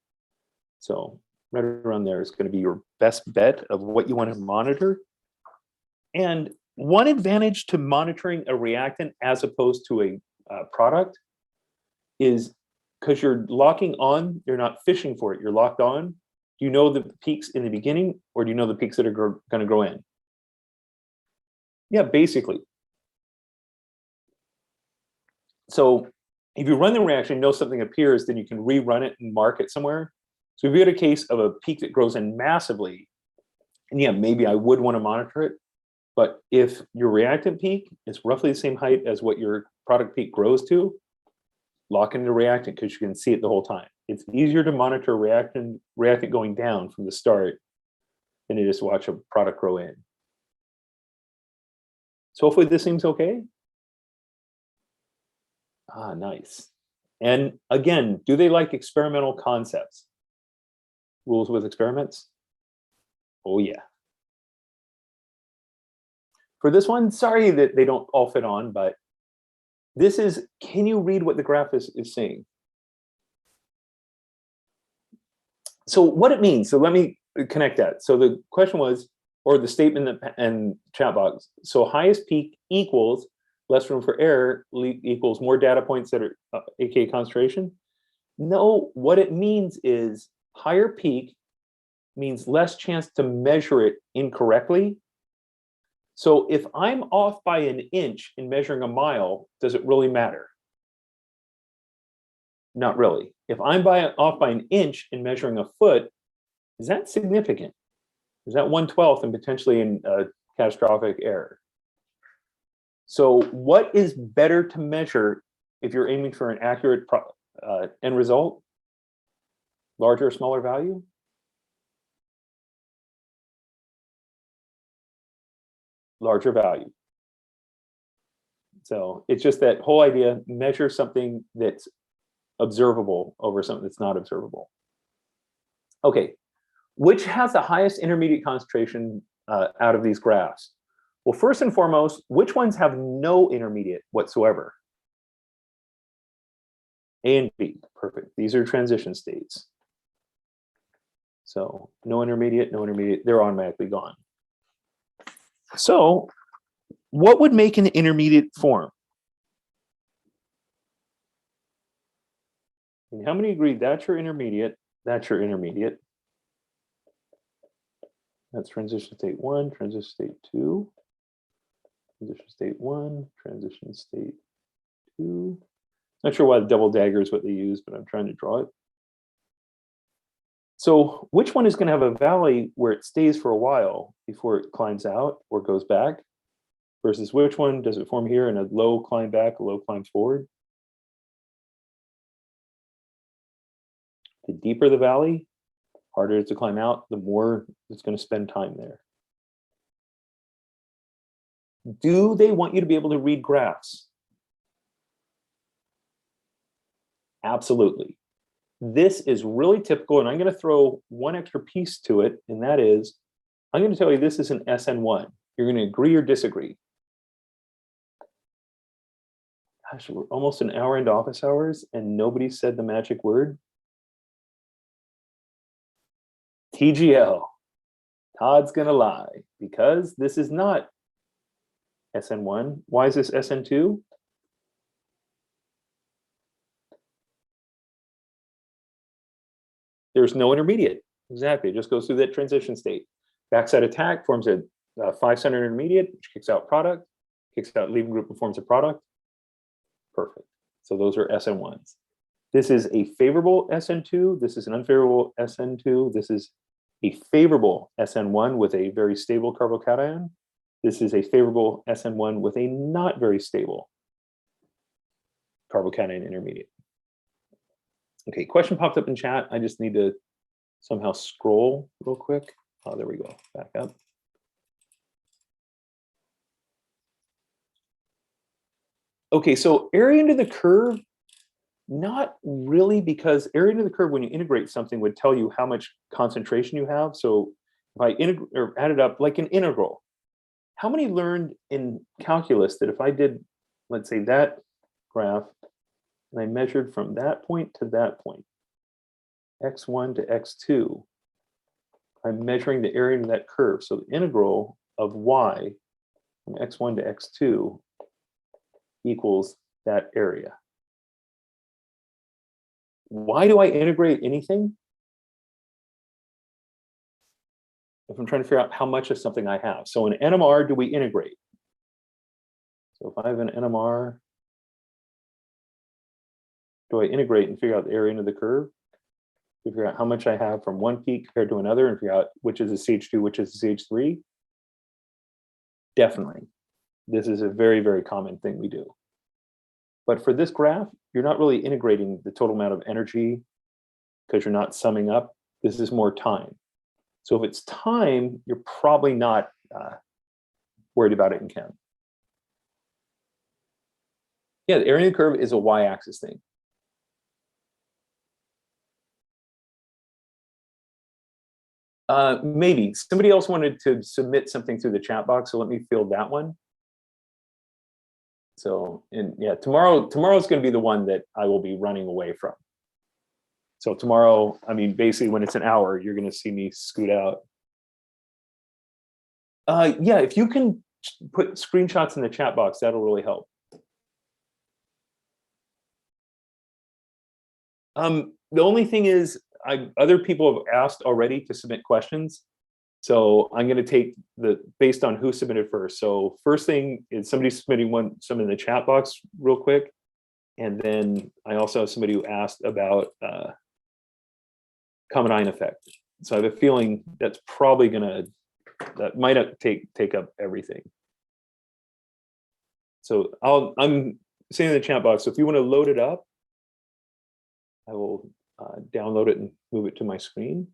So right around there is going to be your best bet of what you want to monitor. And one advantage to monitoring a reactant as opposed to a product is because you're locking on, you're not fishing for it, you're locked on. Do you know the peaks in the beginning, or do you know the peaks that are going to grow in? Yeah, basically. So if you run the reaction, know something appears, then you can rerun it and mark it somewhere. So if you had a case of a peak that grows in massively, and yeah, maybe I would want to monitor it. But if your reactant peak is roughly the same height as what your product peak grows to, lock in the reactant because you can see it the whole time. It's easier to monitor reactant going down from the start than to just watch a product grow in. So hopefully this seems okay. Ah, nice. And again, do they like experimental concepts? Rules with experiments? Oh yeah. For this one, sorry that they don't all fit on, but this is, can you read what the graph is saying? So what it means, so let me connect that. So the question was, or the statement and chat box, so highest peak equals less room for error equals more data points that are aka concentration. No, what it means is higher peak means less chance to measure it incorrectly. So if I'm off by an inch in measuring a mile, does it really matter? Not really. If I'm off by an inch in measuring a foot, is that significant? Is that 1/12 and potentially in catastrophic error? So what is better to measure if you're aiming for an accurate end result? Larger or smaller value? Larger value. So it's just that whole idea, measure something that's observable over something that's not observable. Okay, which has the highest intermediate concentration out of these graphs? Well, first and foremost, which ones have no intermediate whatsoever? A and B, perfect. These are transition states. So no intermediate, they're automatically gone. So what would make an intermediate form? And how many agree that's your intermediate? That's your intermediate. That's transition state 1, transition state 2, transition state 1, transition state 2. Not sure why the double dagger is what they use, but I'm trying to draw it. So which one is going to have a valley where it stays for a while before it climbs out or goes back, versus which one does it form here and a low climb back, a low climb forward? The deeper the valley, harder to climb out, the more it's going to spend time there. Do they want you to be able to read graphs? Absolutely. This is really typical, and I'm going to throw one extra piece to it, and that is, I'm going to tell you this is an SN1. You're going to agree or disagree. Gosh, we're almost an hour into office hours, and nobody said the magic word. TGL. Todd's going to lie, because this is not SN1. Why is this SN2? There's no intermediate. Exactly. It just goes through that transition state. Backside attack forms a 5-center intermediate, which kicks out product, kicks out leaving group and forms a product. Perfect. So those are SN1s. This is a favorable SN2. This is an unfavorable SN2. This is a favorable SN1 with a very stable carbocation. This is a favorable SN1 with a not very stable carbocation intermediate. Okay, question popped up in chat. I just need to somehow scroll real quick. Oh, there we go. Back up. Okay, so area under the curve, not really, because area under the curve, when you integrate something, would tell you how much concentration you have. So if I add it up like an integral, how many learned in calculus that if I did, let's say, that graph, and I measured from that point to that point, x1 to x2, I'm measuring the area of that curve. So the integral of y from x1 to x2 equals that area. Why do I integrate anything? If I'm trying to figure out how much of something I have. So in NMR, do we integrate? So if I have an NMR, do I integrate and figure out the area under the curve? Figure out how much I have from one peak compared to another and figure out which is a CH2, which is a CH3? Definitely. This is a very, very common thing we do. But for this graph, you're not really integrating the total amount of energy because you're not summing up. This is more time. So if it's time, you're probably not worried about it in chem. Yeah, the area of the curve is a y-axis thing. Maybe. Somebody else wanted to submit something through the chat box, so let me field that one. So, and yeah, tomorrow's going to be the one that I will be running away from. So tomorrow, I mean, basically when it's an hour, you're going to see me scoot out. Yeah, if you can put screenshots in the chat box, that'll really help. The only thing is, other people have asked already to submit questions. So I'm going to take based on who submitted first. So first thing is somebody submitting some in the chat box real quick. And then I also have somebody who asked about common ion effect. So I have a feeling that's probably that might take up everything. So I'm saying in the chat box, so if you want to load it up, I will download it and move it to my screen.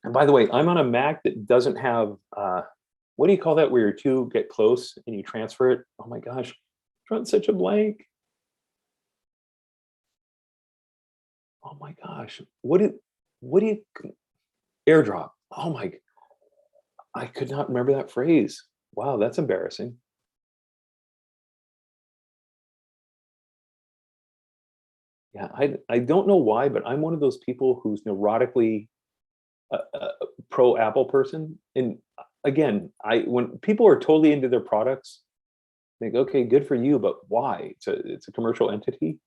And by the way, I'm on a Mac that doesn't have, what do you call that, where your two get close and you transfer it? Oh my gosh, I'm such a blank. Oh my gosh, what do you, airdrop? Oh my, I could not remember that phrase. Wow, that's embarrassing. Yeah, I don't know why, but I'm one of those people who's neurotically pro Apple person. And again, when people are totally into their products, I think, okay, good for you, but why? It's a commercial entity.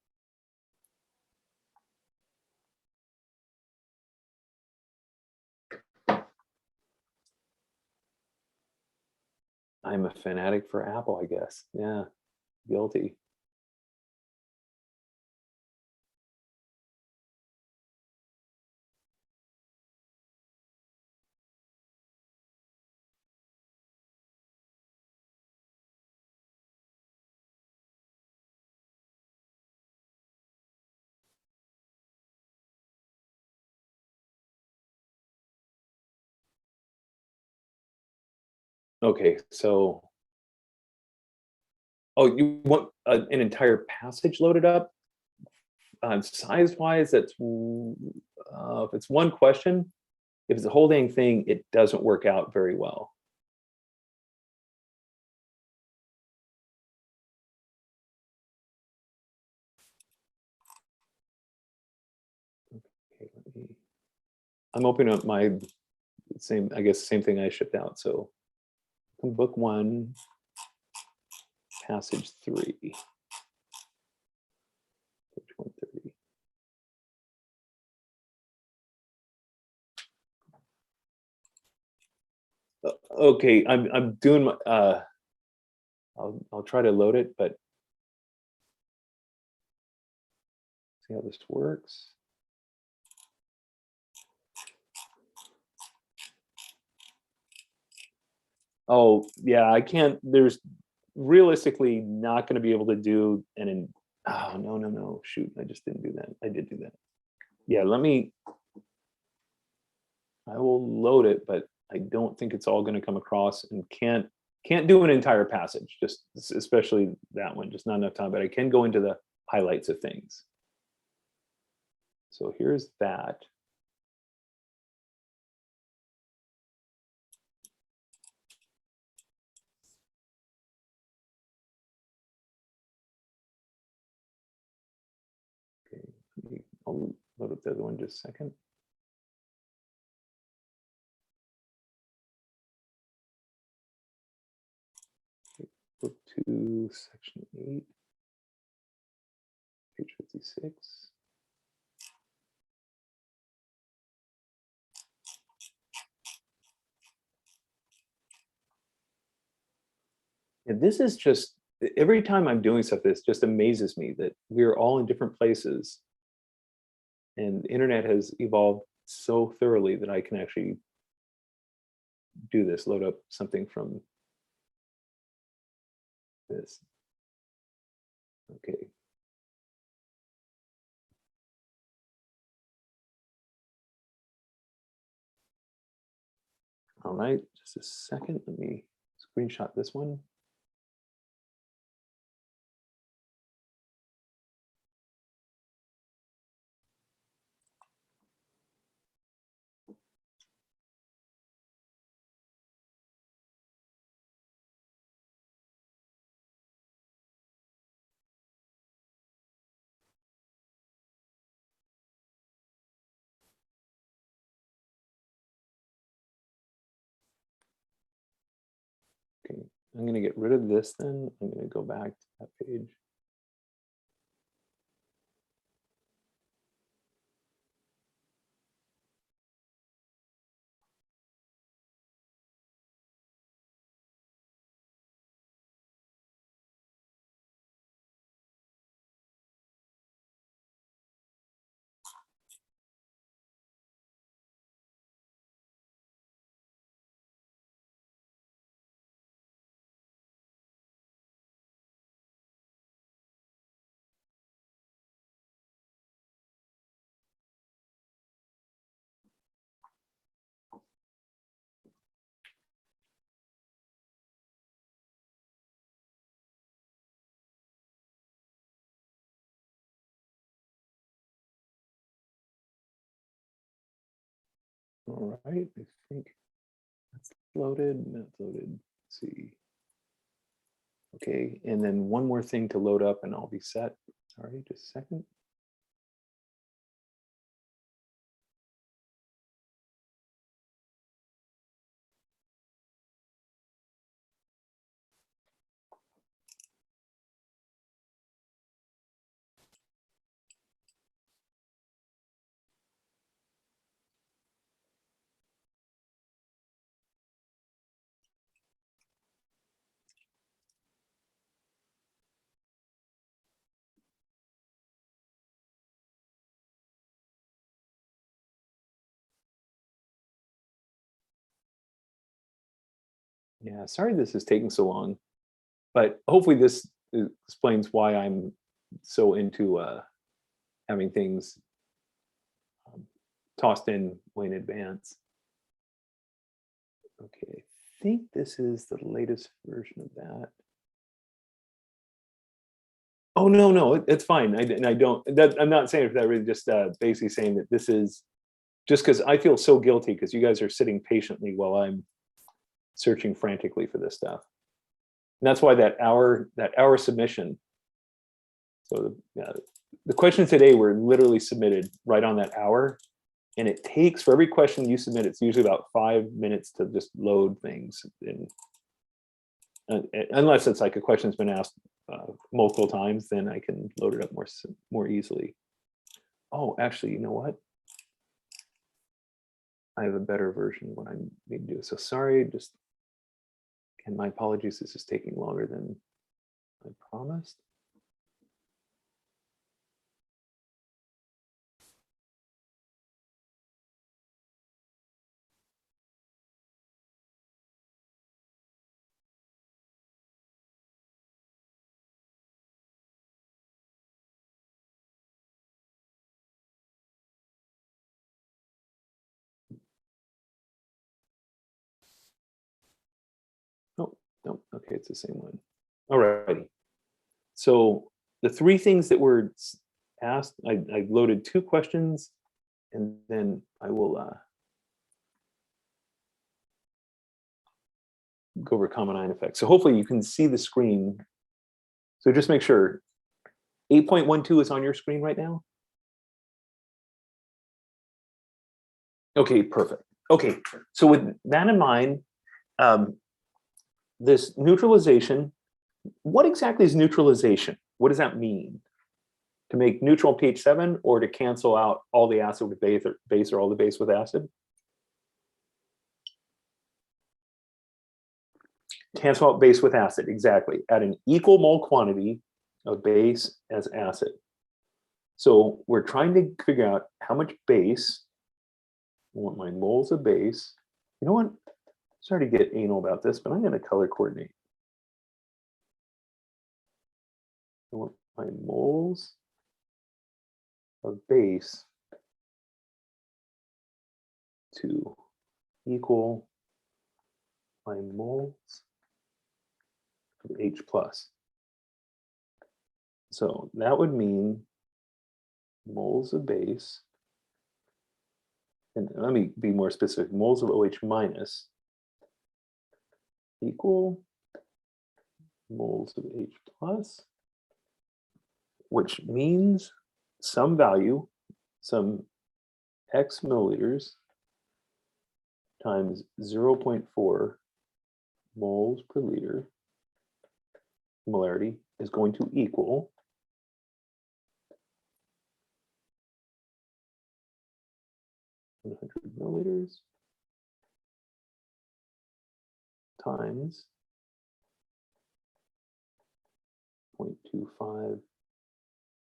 I'm a fanatic for Apple, I guess. Yeah, guilty. Okay, so, oh, you want an entire passage loaded up? Size-wise, that's if it's one question. If it's a whole dang thing, it doesn't work out very well. Okay, I'm opening up my same thing I shipped out. So book 1, passage 3, page 130. Okay, I'm doing my I'll try to load it, but see how this works. Oh yeah, I can't. There's realistically not going to be able to do oh no, shoot, I just didn't do that. I did do that. Yeah, I will load it, but I don't think it's all going to come across, and can't do an entire passage, just especially that one, just not enough time, but I can go into the highlights of things. So here's that. Okay, I'll load up the other one just a second. Go to section 8, page 56. And this is just, every time I'm doing stuff, this just amazes me that we're all in different places. And the internet has evolved so thoroughly that I can actually do this, load up something from this. Okay. All right, just a second. Let me screenshot this one. Okay, I'm going to get rid of this then. I'm going to go back to that page. All right, I think that's loaded. That's loaded. Let's see. Okay, and then one more thing to load up and I'll be set. Sorry, just a second. Yeah, sorry this is taking so long, but hopefully this explains why I'm so into having things tossed in way in advance. Okay, I think this is the latest version of that. Oh, no, it's fine. I don't, I'm not saying it for that reason, just basically saying that this is just because I feel so guilty because you guys are sitting patiently while I'm searching frantically for this stuff. And that's why that hour submission. So the questions today were literally submitted right on that hour. And it takes, for every question you submit, it's usually about 5 minutes to just load things. Unless it's like a question's been asked multiple times, then I can load it up more easily. Oh, actually, you know what? I have a better version of what I need to do. So sorry, just, and my apologies, this is taking longer than I promised. No, okay, it's the same one. All righty. So the 3 things that were asked, I loaded 2 questions, and then I will go over common ion effects. So hopefully you can see the screen. So just make sure 8.12 is on your screen right now. Okay, perfect. Okay, so with that in mind, this neutralization, what exactly is neutralization? What does that mean? To make neutral pH 7 or to cancel out all the acid with base or all the base with acid? Cancel out base with acid, exactly. At an equal mole quantity of base as acid. So we're trying to figure out how much base, I want my moles of base. You know what? Sorry to get anal about this, but I'm going to color coordinate. I want my moles of base to equal my moles of H plus. So that would mean moles of base, and let me be more specific, moles of OH minus equal moles of H plus, which means some value, some X milliliters times 0.4 moles per liter molarity is going to equal 100 milliliters times 0.25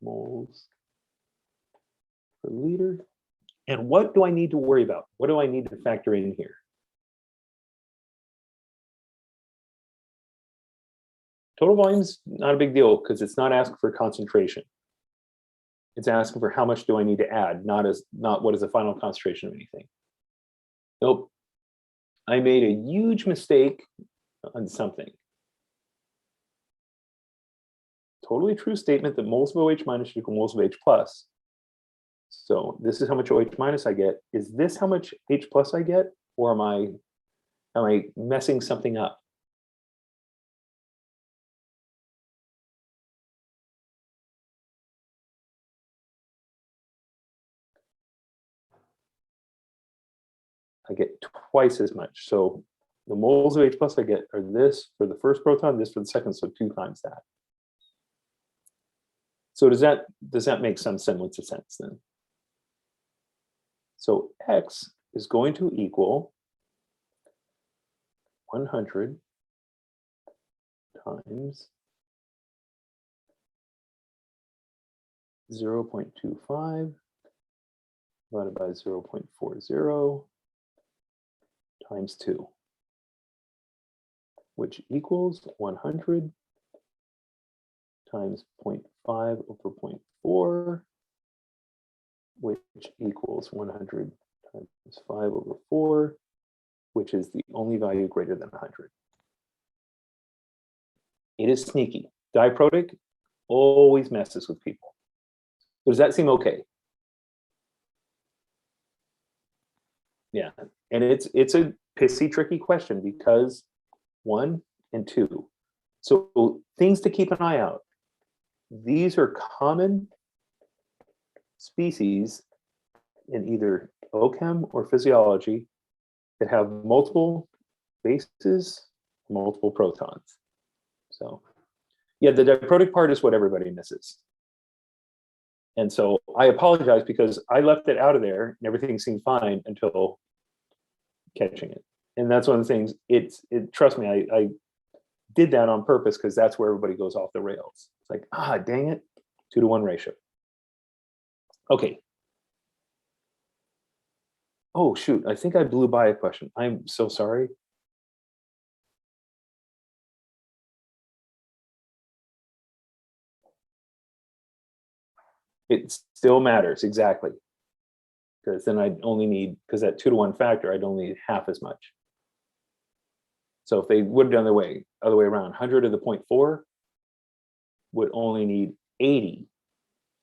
moles per liter. And what do I need to worry about? What do I need to factor in here? Total volume's not a big deal because it's not asking for concentration. It's asking for how much do I need to add, not what is the final concentration of anything. Nope. I made a huge mistake on something. Totally true statement that moles of OH minus equal moles of H plus. So this is how much OH minus I get. Is this how much H plus I get, or am I messing something up? I get twice as much. So the moles of H plus I get are this for the first proton, this for the second, so 2 times that. So does that make some semblance of sense then? So X is going to equal 100 times 0.25 divided by 0.40 times 2, which equals 100 times 0.5 over 0.4, which equals 100 times 5 over 4, which is the only value greater than 100. It is sneaky. Diprotic always messes with people. Does that seem okay? Yeah, and it's a pissy, tricky question because 1 and 2. So things to keep an eye out. These are common species in either OChem or physiology that have multiple bases, multiple protons. So yeah, the diprotic part is what everybody misses. And so I apologize because I left it out of there and everything seemed fine until catching it. And that's one of the things, trust me, I did that on purpose because that's where everybody goes off the rails. It's like, dang it, 2-to-1 ratio. Okay. Oh, shoot, I think I blew by a question. I'm so sorry. It still matters, exactly. Because then I'd only need, because that 2-to-1 factor, I'd only need half as much. So if they would have done the other way around, 100 to the 0.4 would only need 80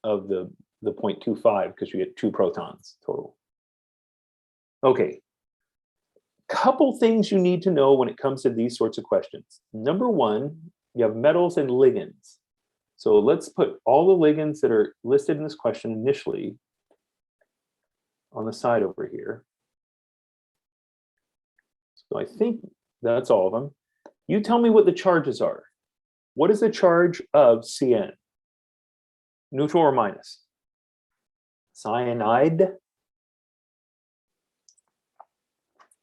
of the 0.25 because you get 2 protons total. Okay. Couple things you need to know when it comes to these sorts of questions. Number 1, you have metals and ligands. So let's put all the ligands that are listed in this question initially on the side over here. So I think that's all of them. You tell me what the charges are. What is the charge of CN? Neutral or minus? Cyanide?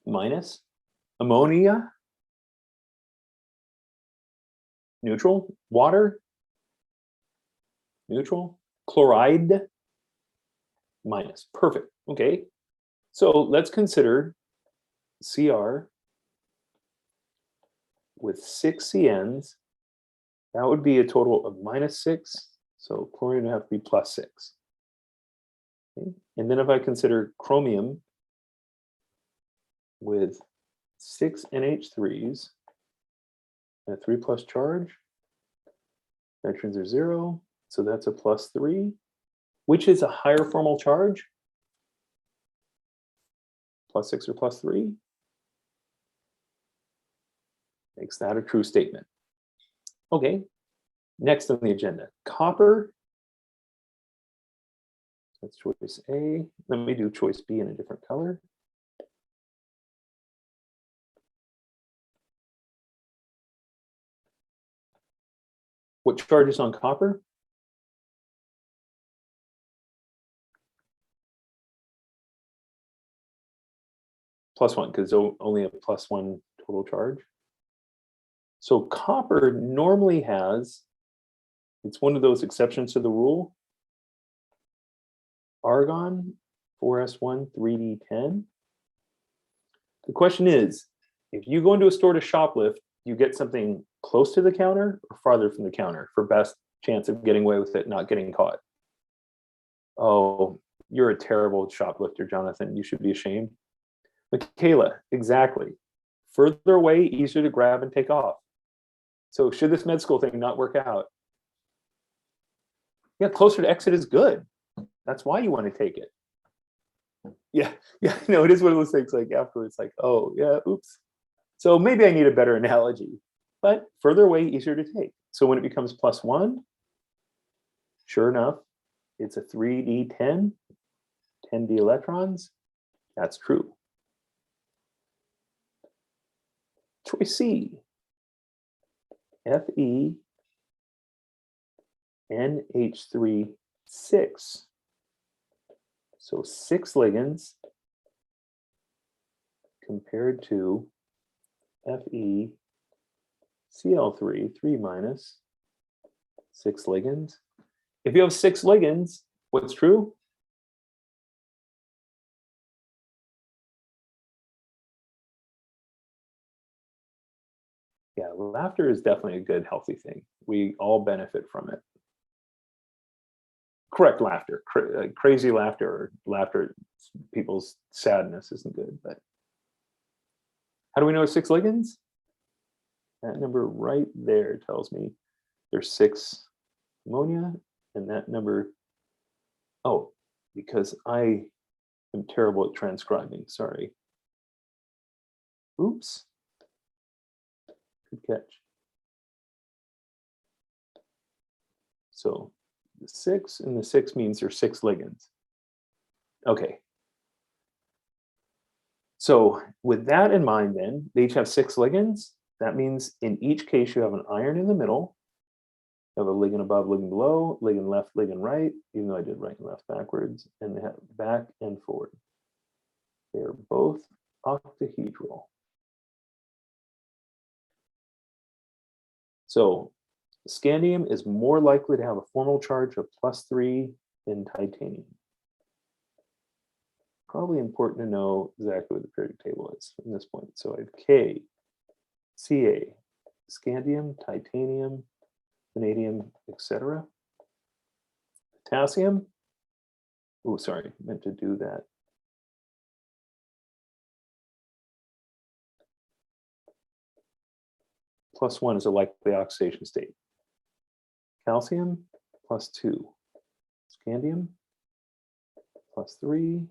Minus. Ammonia? Neutral. Water? Neutral. Chloride? Minus. Perfect. Okay. So let's consider Cr with 6 CNs. That would be a total of -6. So chlorine would have to be +6. Okay. And then if I consider chromium with 6 NH3s and a 3+ charge, nitrogens are 0. So that's a +3. Which is a higher formal charge? +6 or +3? Makes that a true statement. Okay, next on the agenda, copper. That's choice A. Let me do choice B in a different color. What charge is on copper? +1, because only a +1 total charge. So copper normally has, it's one of those exceptions to the rule. Argon, 4s1, 3d10. The question is, if you go into a store to shoplift, you get something close to the counter or farther from the counter for best chance of getting away with it, not getting caught? Oh, you're a terrible shoplifter, Jonathan. You should be ashamed. Michaela, exactly. Further away, easier to grab and take off. So should this med school thing not work out? Yeah, closer to exit is good. That's why you want to take it. Yeah, no, it is one of those things like afterwards, like, oh, yeah, oops. So maybe I need a better analogy, but further away, easier to take. So when it becomes +1, sure enough, it's a 3d10, 10d electrons. That's true. Choice C, Fe NH3 6. So 6 ligands compared to Fe Cl3 3- 6 ligands. If you have 6 ligands, what's true? Yeah, laughter is definitely a good, healthy thing. We all benefit from it. Correct laughter. Crazy laughter or laughter, people's sadness isn't good. But how do we know 6 ligands? That number right there tells me there's 6 ammonia, and that number, oh, because I am terrible at transcribing, sorry. Oops. Good catch. So the 6 and the 6 means there's 6 ligands. Okay. So with that in mind, then they each have 6 ligands. That means in each case you have an iron in the middle. You have a ligand above, ligand below, ligand left, ligand right, even though I did right and left backwards, and they have back and forward. They are both octahedral. So scandium is more likely to have a formal charge of +3 than titanium. Probably important to know exactly what the periodic table is from this point. So I have K, Ca, scandium, titanium, vanadium, etc. Potassium. Oh, sorry, meant to do that. +1 is a likely oxidation state. Calcium, +2. Scandium, +3.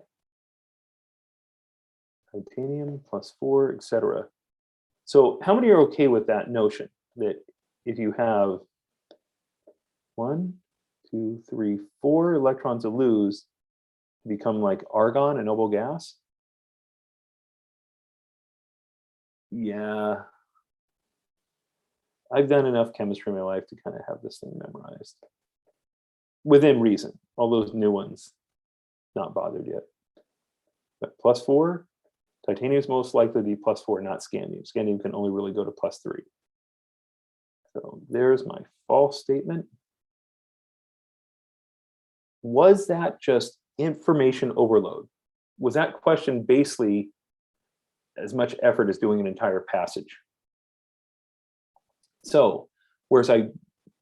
Titanium, +4, etc. So how many are okay with that notion that if you have 1, 2, 3, 4 electrons to lose, become like argon, a noble gas? Yeah. I've done enough chemistry in my life to kind of have this thing memorized. Within reason. All those new ones, not bothered yet. But +4, titanium is most likely to be +4, not scandium. Scandium can only really go to +3. So there's my false statement. Was that just information overload? Was that question basically as much effort as doing an entire passage? So, whereas I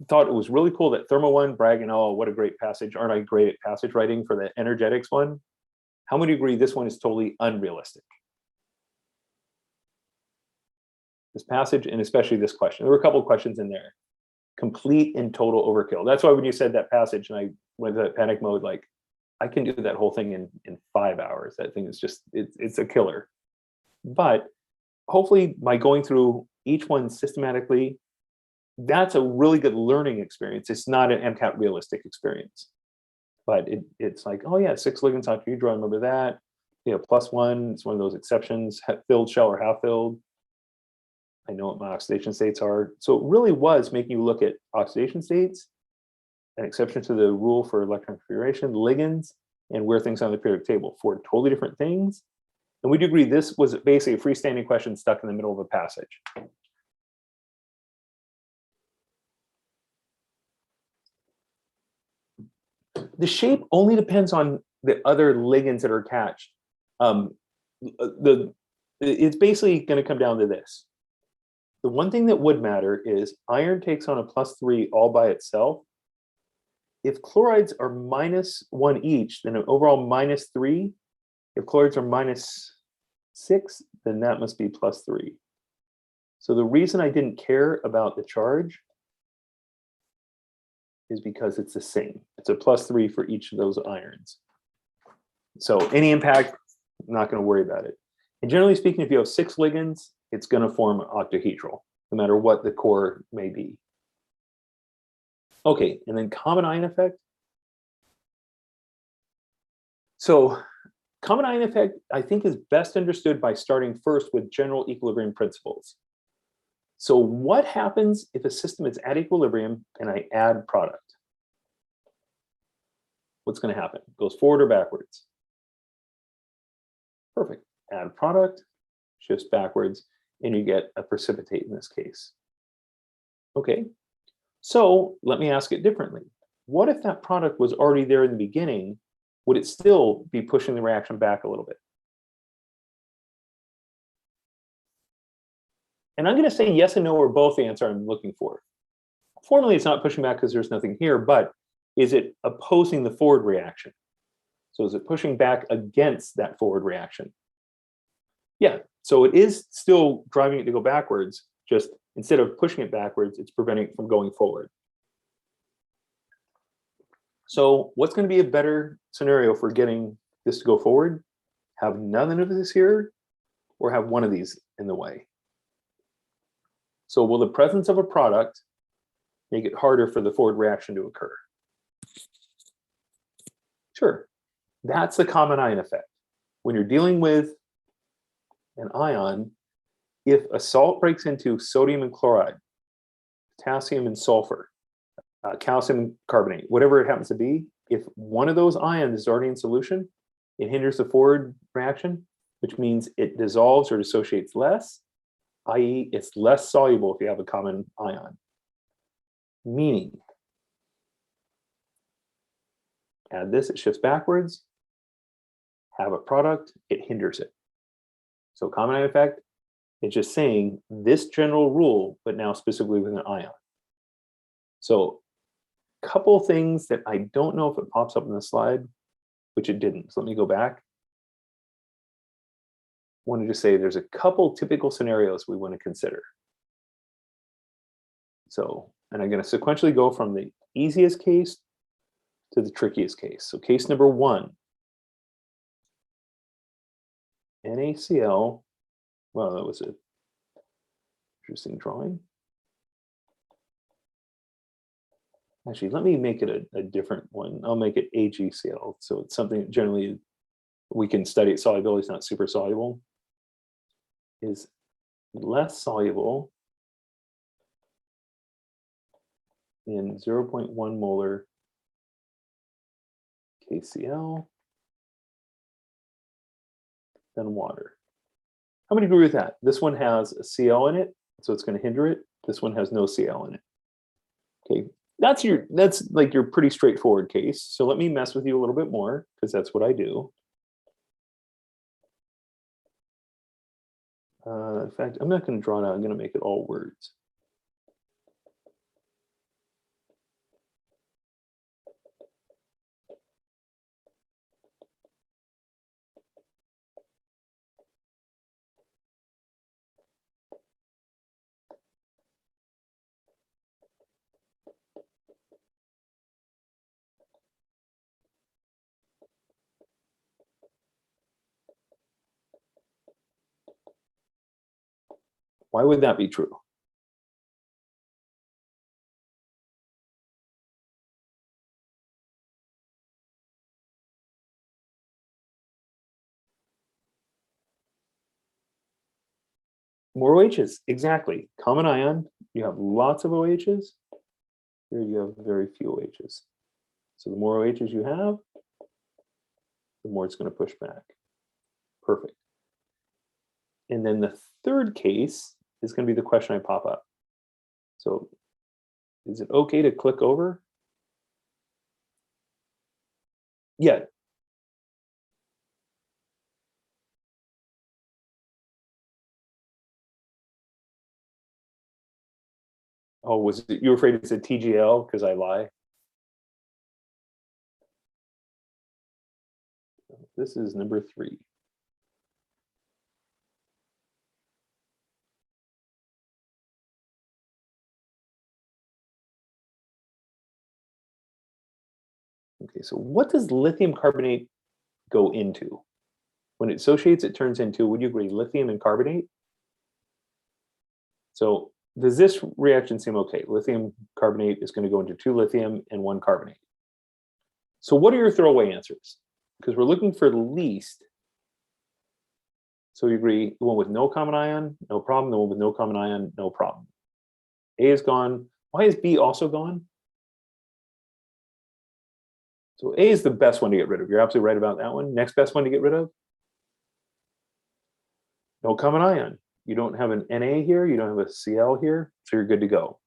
thought it was really cool that Thermo one bragging, oh, what a great passage. Aren't I great at passage writing for the energetics one? How many agree this one is totally unrealistic? This passage, and especially this question. There were a couple of questions in there. Complete and total overkill. That's why when you said that passage and I went to that panic mode, like, I can do that whole thing in 5 hours. That thing is just, it's a killer. But hopefully by going through each one systematically, that's a really good learning experience. It's not an MCAT realistic experience. But it's like, oh yeah, 6 ligands octahedral, I remember that. You know, +1, it's one of those exceptions, filled shell or half filled. I know what my oxidation states are. So it really was making you look at oxidation states, an exception to the rule for electron configuration, ligands, and where things on the periodic table. 4 totally different things. And we do agree this was basically a freestanding question stuck in the middle of a passage. The shape only depends on the other ligands that are attached. It's basically going to come down to this. The one thing that would matter is iron takes on a +3 all by itself. If chlorides are -1 each, then an overall -3. If chlorides are -6, then that must be +3. So the reason I didn't care about the charge is because it's the same. It's a +3 for each of those irons. So any impact, I'm not going to worry about it. And generally speaking, if you have 6 ligands, it's going to form an octahedral, no matter what the core may be. Okay, and then common ion effect. So common ion effect, I think, is best understood by starting first with general equilibrium principles. So what happens if a system is at equilibrium and I add product? What's going to happen? It goes forward or backwards? Perfect. Add product, shifts backwards, and you get a precipitate in this case. Okay, so let me ask it differently. What if that product was already there in the beginning? Would it still be pushing the reaction back a little bit? And I'm going to say yes and no or both the answer I'm looking for. Formally, it's not pushing back because there's nothing here, but is it opposing the forward reaction? So is it pushing back against that forward reaction? Yeah, so it is still driving it to go backwards, just instead of pushing it backwards, it's preventing it from going forward. So what's going to be a better scenario for getting this to go forward? Have none of this here, or have one of these in the way? So will the presence of a product make it harder for the forward reaction to occur? Sure, that's the common ion effect. When you're dealing with an ion, if a salt breaks into sodium and chloride, potassium and sulfur, calcium and carbonate, whatever it happens to be, if one of those ions is already in solution, it hinders the forward reaction, which means it dissolves or dissociates less, i.e. it's less soluble if you have a common ion. Meaning, add this, it shifts backwards, have a product, it hinders it. So common ion effect, it's just saying this general rule, but now specifically with an ion. So a couple things that I don't know if it pops up in the slide, which it didn't. So let me go back. I wanted to say there's a couple typical scenarios we want to consider. So, and I'm going to sequentially go from the easiest case to the trickiest case. So case number 1, NaCl. Well, that was an interesting drawing. Actually, let me make it a different one. I'll make it AgCl. So it's something that generally we can study at solubility. It's not super soluble. Is less soluble in 0.1 molar KCl than water. How many agree with that? This one has a Cl in it, so it's going to hinder it. This one has no Cl in it. Okay, that's like your pretty straightforward case. So let me mess with you a little bit more, because that's what I do. In fact, I'm not going to draw it out. I'm going to make it all words. Why would that be true? More OHs, exactly. Common ion, you have lots of OHs. Here you have very few OHs. So the more OHs you have, the more it's going to push back. Perfect. And then the third case is going to be the question I pop up. So is it okay to click over? Yeah. Oh, was it, you were afraid it's a TGL because I lie? This is number 3. Okay, so what does lithium carbonate go into? When it associates, it turns into, would you agree, lithium and carbonate? So does this reaction seem okay? Lithium carbonate is going to go into 2 lithium and 1 carbonate. So what are your throwaway answers? Because we're looking for the least. So you agree, the one with no common ion, no problem. The one with no common ion, no problem. A is gone. Why is B also gone? So A is the best one to get rid of. You're absolutely right about that one. Next best one to get rid of? No common ion. You don't have an Na here. You don't have a Cl here. So you're good to go.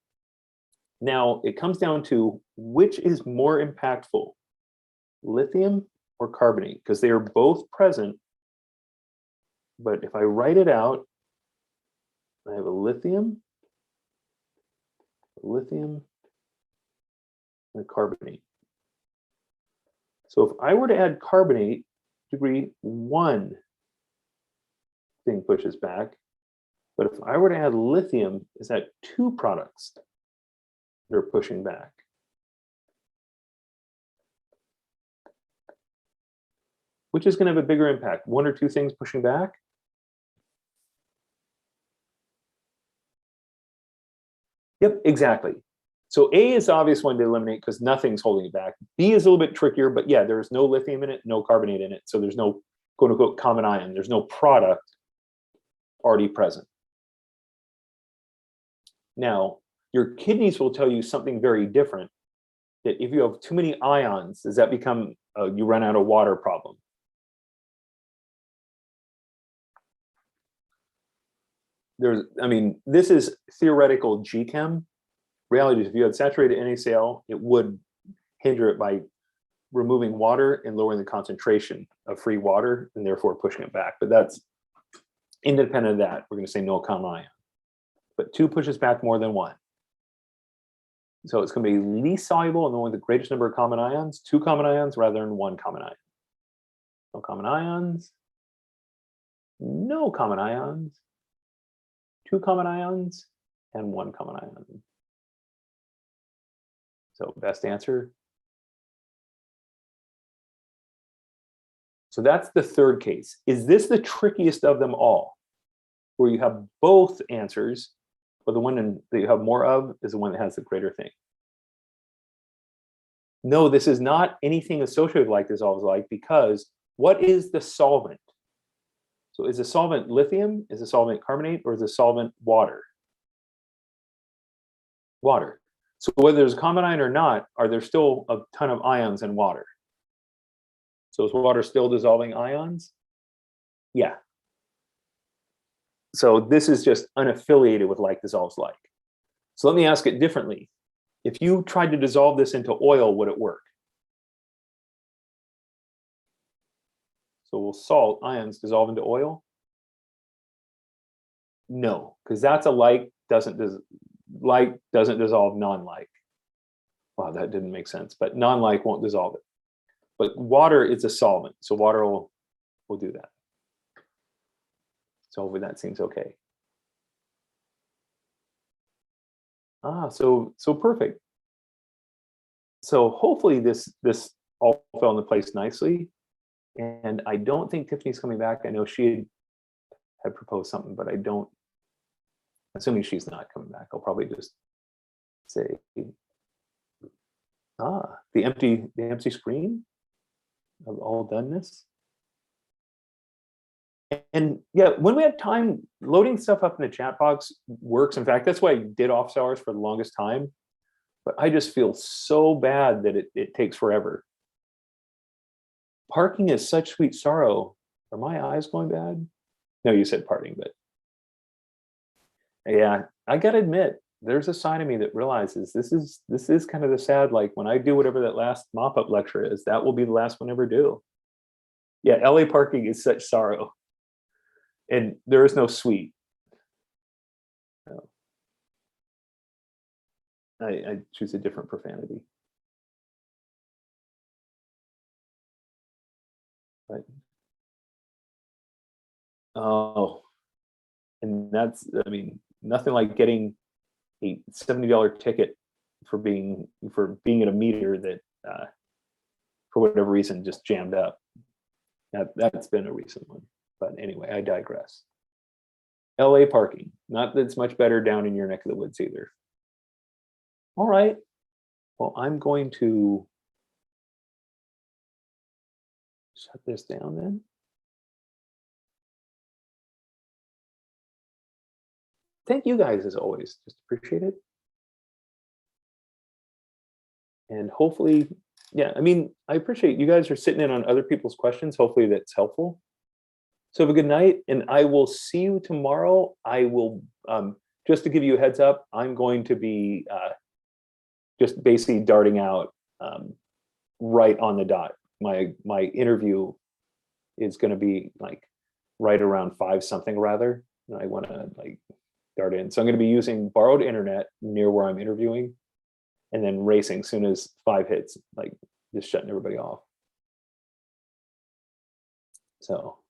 Now, it comes down to which is more impactful, lithium or carbonate, because they are both present. But if I write it out, I have a lithium, and a carbonate. So if I were to add carbonate, degree 1 thing pushes back. But if I were to add lithium, is that 2 products that are pushing back? Which is going to have a bigger impact? 1 or 2 things pushing back? Yep, exactly. So A is the obvious one to eliminate because nothing's holding it back. B is a little bit trickier, but yeah, there's no lithium in it, no carbonate in it. So there's no quote unquote common ion. There's no product already present. Now, your kidneys will tell you something very different. That if you have too many ions, does that become you run out of water problem? I mean, this is theoretical GChem. Reality is if you had saturated NaCl, it would hinder it by removing water and lowering the concentration of free water and therefore pushing it back. But that's independent of that. We're going to say no common ion. But 2 pushes back more than 1. So it's going to be least soluble and the one with the greatest number of common ions, 2 common ions rather than 1 common ion. No common ions, no common ions, 2 common ions, and 1 common ion. So best answer. So that's the third case. Is this the trickiest of them all? Where you have both answers, but the one that you have more of is the one that has the greater thing. No, this is not anything associated like dissolves like, because what is the solvent? So is the solvent lithium, is the solvent carbonate, or is the solvent water? Water. So whether there's a common ion or not, are there still a ton of ions in water? So is water still dissolving ions? Yeah. So this is just unaffiliated with like dissolves like. So let me ask it differently. If you tried to dissolve this into oil, would it work? So will salt ions dissolve into oil? No, because that's a like doesn't dissolve non-like. Wow, that didn't make sense, but non-like won't dissolve it. But water is a solvent, so water will do that. So hopefully that seems okay. So perfect. So hopefully this all fell into place nicely. And I don't think Tiffany's coming back. I know she had proposed something, but I don't. Assuming she's not coming back, I'll probably just say, the empty screen of all doneness. And yeah, when we have time, loading stuff up in the chat box works. In fact, that's why I did office hours for the longest time. But I just feel so bad that it takes forever. Parking is such sweet sorrow. Are my eyes going bad? No, you said parting, but yeah, I gotta admit, there's a side of me that realizes this is kind of the sad, like when I do whatever that last mop-up lecture is, that will be the last one I ever do. Yeah, LA parking is such sorrow. And there is no sweet. No. I choose a different profanity. But oh, and that's, I mean, nothing like getting a $70 ticket for being at a meter that for whatever reason just jammed up. That's been a recent one. But anyway, I digress. LA parking, not that it's much better down in your neck of the woods either. All right, well, I'm going to shut this down then. Thank you guys as always, just appreciate it. And hopefully, yeah, I mean, I appreciate you guys are sitting in on other people's questions. Hopefully that's helpful. So have a good night, and I will see you tomorrow. I will, just to give you a heads up, I'm going to be just basically darting out right on the dot. My interview is going to be like right around 5 something rather. And I want to like dart in. So I'm going to be using borrowed internet near where I'm interviewing, and then racing as soon as 5 hits, like just shutting everybody off. So.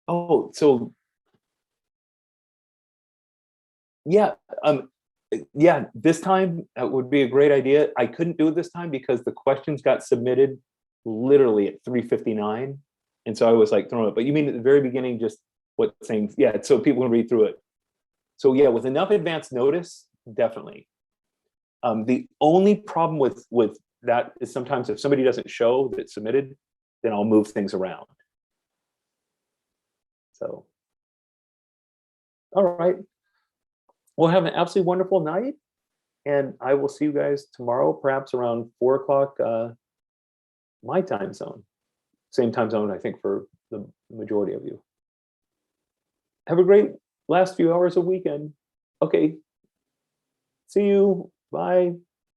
Oh, so yeah, yeah, this time would be a great idea. I couldn't do it this time because the questions got submitted literally at 3:59, and so I was like throwing it. But you mean at the very beginning, just what saying? Yeah, so people can read through it. So yeah, with enough advance notice, definitely. The only problem with that is sometimes if somebody doesn't show that it's submitted, then I'll move things around. So, all right. Well, have an absolutely wonderful night, and I will see you guys tomorrow, perhaps around 4 o'clock my time zone. Same time zone, I think, for the majority of you. Have a great last few hours of weekend. Okay. See you. Bye.